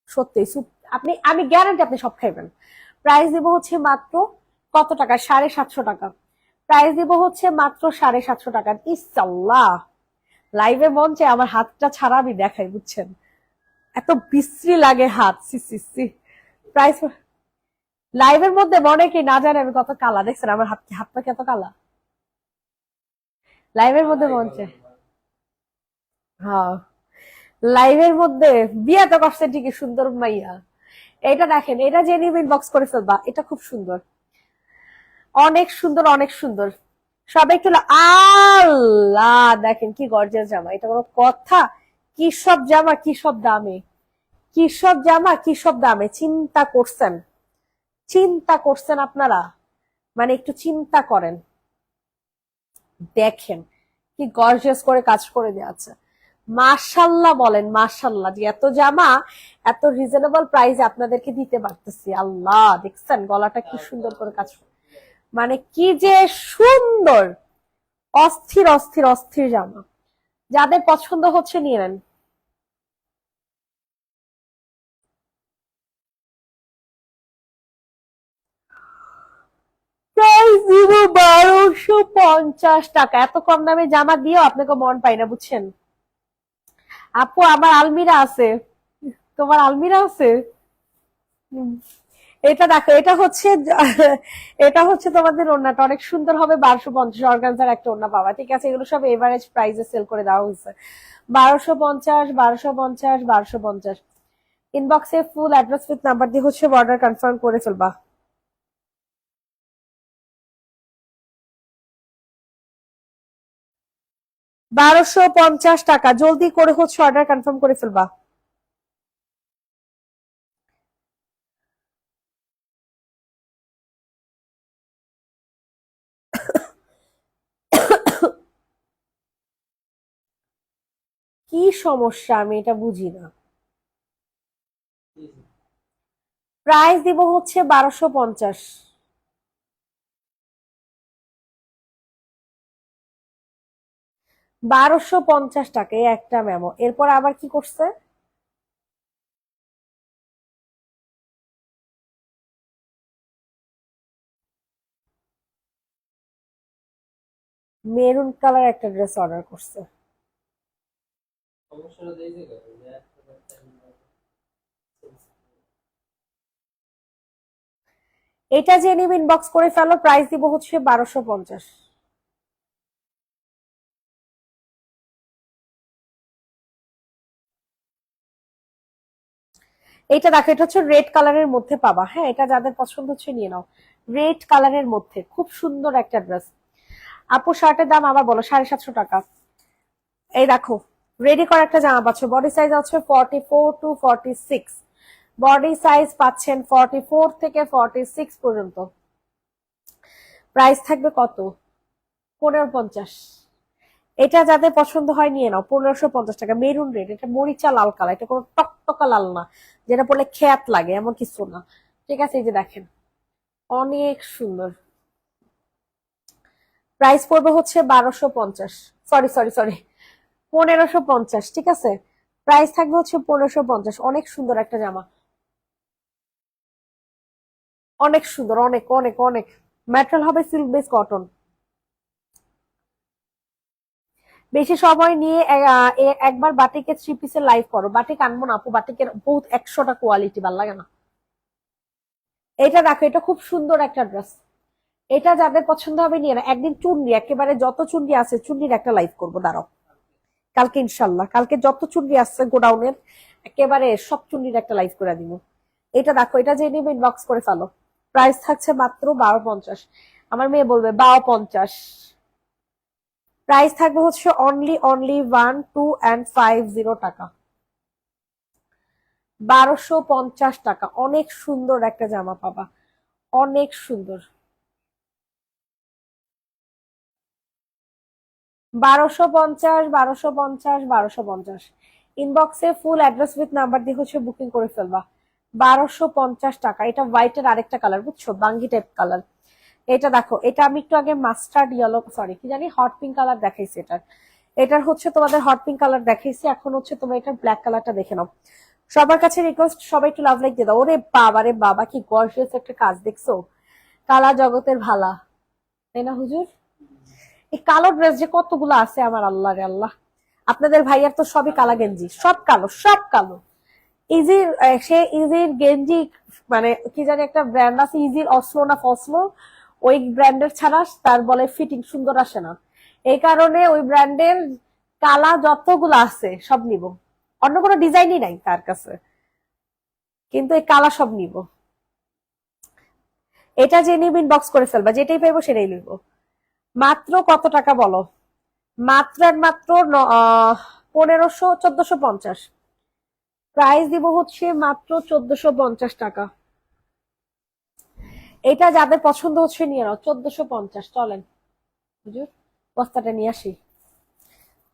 সত্যি স্যুপ, আমি গ্যারান্টি আপনি সব খাইবেন। প্রাইস দিব হচ্ছে মাত্র কত টাকা? 750 টাকা। প্রাইস দিব হচ্ছে মাত্র 750 টাকা। ইসাল্লাহ, লাইভে মন চায় আমার হাতটা ছাড়া আমি দেখাই, বুঝছেন? এত বিশ্রী লাগে হাত, সি সি সি। প্রাইস লাইভের মধ্যে মনে কি না জানে আমি কত কালা, দেখছেন আমার হাত, হাত পা কত কালা লাইভের মধ্যে মন চায়। হ্যাঁ, লাইভের মধ্যে বিয়া তো করছে ঠিকই, সুন্দর মাইয়া। এটা দেখেন, এটা যে নিবে ইনবক্স করে ফেলবা, এটা খুব সুন্দর, অনেক সুন্দর, অনেক সুন্দর। সবাই একটু আল্লাহ, দেখেন কি গর্জিয়াস জামা, এটা কোনো কথা? কি সব জামা, কি সব দামে, কি সব জামা, কি সব দামে, চিন্তা করছেন? চিন্তা করছেন আপনারা? মানে একটু চিন্তা করেন, দেখেন কি গর্জিয়াস করে কাজ করে দেওয়া আছে। মাশাল্লাহ বলেন, মাশাল্লাহ, যে এত জামা এত রিজনেবল প্রাইসে আপনাদেরকে দিতে পারতেছি। আল্লাহ, দেখছেন গলাটা কি সুন্দর করে কাজ, মানে কি যে সুন্দর, অস্থির অস্থির অস্থির জামা। যাদের পছন্দ হচ্ছে নিয়ে নেন। প্রাইস দিব 1250 টাকা। এত কম দামে জামা দিয়েও আপনাকে মন পাই না, বুঝছেন? আপু আমার আলমিরা আছে। তোমার আলমিরা আছে? হুম। এটা দেখো, এটা হচ্ছে এটা হচ্ছে তোমাদের ওড়নাটা অনেক সুন্দর হবে। 1250 অর্গানজার একটা ওড়না পাওয়া, ঠিক আছে? এগুলো সব এভারেজ প্রাইসে সেল করে দেওয়া হয়েছে। 1250, 1250, 1250। ইনবক্সে ফুল অ্যাড্রেস উইথ নাম্বার দিয়ে হচ্ছে অর্ডার কনফার্ম করে ফেলবা। 1250 টাকা, জলদি করে হচ্ছে অর্ডার কনফার্ম করে ফেলবা। কি সমস্যা আমি এটা বুঝি না। প্রাইস দিব হচ্ছে 1250। 1250 টাকা এই একটা মেমো। এরপর আবার কি করছে? মেরুন কালার একটা ড্রেস অর্ডার করছে। এটা যে নিবে ইনবক্স করে ফেলো, প্রাইস দিব হচ্ছে 1250। এটা দেখো, এটা হচ্ছে রেড কালারের মধ্যে পাবা। হ্যাঁ, এটা যাদের পছন্দ হচ্ছে নিয়ে নাও। রেড কালারের মধ্যে খুব সুন্দর একটা ড্রেস। আপু শার্টের দাম আবার বলো। 750 টাকা। এই দেখো, রেডি করা একটা জামা পাচ্ছ। বডি সাইজ হচ্ছে 44 to 46। বডি সাইজ পাচ্ছেন 44 থেকে 46 পর্যন্ত। প্রাইস থাকবে কত? 1550। এটা যাদের পছন্দ হয় নিয়ে নাও। 1550 টাকা। মেরুন রেড, এটা মরিচা লাল কালার, এটা কোনো টকটকা লাল না যেটা পরলে খ্যাত লাগে, এমন কিছু না। ঠিক আছে, এই যে দেখেন, অনেক সুন্দর। প্রাইস পড়বে হচ্ছে 1250। Sorry sorry sorry, 1550। ঠিক আছে, প্রাইস থাকবে হচ্ছে 1550। অনেক সুন্দর একটা জামা, অনেক সুন্দর, অনেক অনেক অনেক। ম্যাটেরিয়াল হবে সিল্ক বেস কটন। বেশি সময় নিয়ে একবার বাটিকের 3 পিসের লাইভ করো। বাটিক আনবো না আপু, বাটিকের বহুত 100টা কোয়ালিটি, ভাল লাগে না। এটা দেখো, এটা খুব সুন্দর একটা ড্রেস। এটা যাদের পছন্দ হবে নিয়ে না। একদিন চুন্ডি, একেবারে যত চুন্ডি আছে চুন্ডির একটা লাইভ করবো, দাঁড়াও। কালকে ইনশাল্লাহ, কালকে যত চুন্ডি আছে গোডাউনের একেবারে সব চুন্ডির একটা লাইভ করে দিব। এটা দেখো, এটা যে নিবে ইনবক্স করে ফেলো। প্রাইস থাকছে মাত্র 12.50। আমার মেয়ে বলবে 12.50। প্রাইস থাকবে হচ্ছে অনলি 1250 টাকা, 1250 টাকা। অনেক সুন্দর একটা জামা পাবা, অনেক সুন্দর। 1250, 1250, 1250। ইনবক্সে ফুল অ্যাড্রেস উইথ নাম্বার দিয়ে হচ্ছে বুকিং করে ফেলবা। 1250 টাকা। এটা হোয়াইটের আরেকটা কালার, বুঝছো, বাঙ্গি টাইপ কালার। এটা দেখো, এটা আমি একটু আগে মাস্টার্ড ইয়েলো, সরি কি জানি, হট পিঙ্ক কালার দেখাইছি। এটার হচ্ছে তোমাদের হট পিঙ্ক কালার দেখাইছি, এখন হচ্ছে তোমরা এটার ব্ল্যাক কালারটা দেখে নাও। সবার কাছে রিকোয়েস্ট, সবাই একটু লাভ লাইক দিয়ে দাও। ওরে বাবা রে বাবা, কি গর্জিয়াস একটা কাজ দেখছো, কালা জগতের ভালা, তাই না হুজুর? এই কালো ড্রেস যে কতগুলো আছে, আমার আল্লাহ রে আল্লাহ। আপনাদের ভাইয়ার তো সবই কালা গেঞ্জি, সব কালো, সব কালো। ইজির সে ইজির গেঞ্জি, মানে কি জানি একটা ব্র্যান্ড আছে, ইজির অসলো না ফসলো, ওই ব্র্যান্ডের ছাড়া তার বলে ফিটিং সুন্দর আসে না। এই কারণে ওই ব্র্যান্ডের কালা যতগুলো আছে সব নিব, অন্য কোনো ডিজাইনই নাই তার কাছে, কিন্তু এই কালা সব নিব। এটা যে নিব ইনবক্স করে ফেলবা, যেটাই পাইবো সেটাই নিব। মাত্র কত টাকা বলো? মাত্র আর মাত্র 1450। প্রাইস দিব হচ্ছে মাত্র 1450 টাকা। এটা যাদের পছন্দ হচ্ছে নিয়ে নাও, 1450। চলেন হুজুর, বস্তাটা নিয়ে আসি।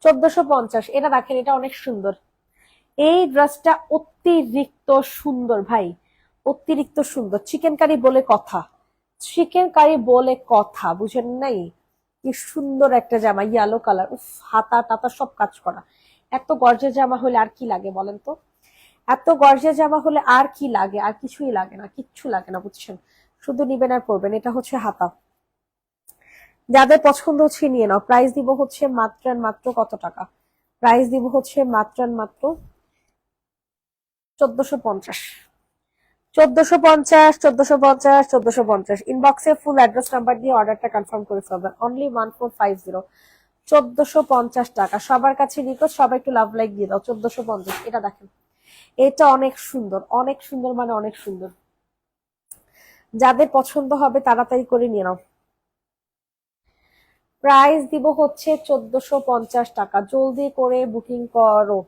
1450। এটা দেখেন, এটা অনেক সুন্দর। এই ড্রেসটা অতিরিক্ত সুন্দর ভাই, অতিরিক্ত সুন্দর। চিকেন কারি বলে কথা, চিকেন কারি বলে কথা, বুঝেন নাই? কি সুন্দর একটা জামা, ইয়েলো কালার। উফ, হাতা টাতা সব কাজ করা। এত গর্জের জামা হলে আর কি লাগে বলেন তো? এত গর্জের জামা হলে আর কি লাগে? আর কিছুই লাগে না, কিচ্ছু লাগে না, বুঝছেন? শুধু নিবেন আর পরবেন। এটা হচ্ছে হাতা। যাদের পছন্দ হচ্ছে নিয়ে নাও। প্রাইস দিব হচ্ছে মাত্র আর মাত্র কত টাকা? প্রাইস দিব হচ্ছে মাত্র আর মাত্র 1450। 1450, 1450, 1450। ইনবক্সে ফুল অ্যাড্রেস নাম্বার দিয়ে অর্ডারটা কনফার্ম করে ফেলবেন। অনলি 1450। 1450 টাকা। সবার কাছে রিকোয়েস্ট, সবাই একটু লাভ লাইক দিয়ে দাও। 1450। এটা দেখেন, এটা অনেক সুন্দর, অনেক সুন্দর, মানে অনেক সুন্দর। যাদের পছন্দ হবে তাড়াতাড়ি করে নিয়ে নাও। প্রাইস দিব হচ্ছে 1450 টাকা। জলদি করে বুকিং করো।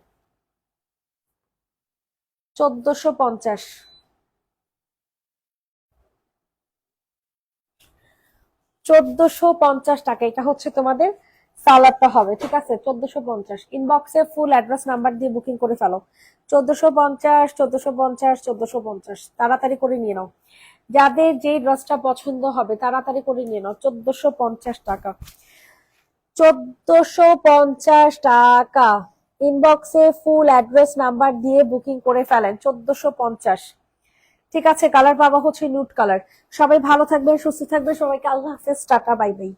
1450। 1450 টাকা। এটা হচ্ছে তোমাদের সালাদটা হবে, ঠিক আছে? 1450। ইনবক্সে ফুল অ্যাড্রেস নাম্বার দিয়ে বুকিং করে ফেলো। 1450, 1450, 1450। তাড়াতাড়ি করে নিয়ে নাও। যাদের যেই ড্রেসটা পছন্দ হবে তাড়াতাড়ি করে নিয়ে নাও। 1450 টাকা। 1450 টাকা। ইনবক্সে ফুল অ্যাড্রেস নাম্বার দিয়ে বুকিং করে ফেলেন। 1450। ঠিক আছে, কালার পাবা হচ্ছে নিউড কালার। সবাই ভালো থাকবে, সুস্থ থাকবে, সবাইকে আল্লাহ হাফেজ, টাটা, বাই বাই।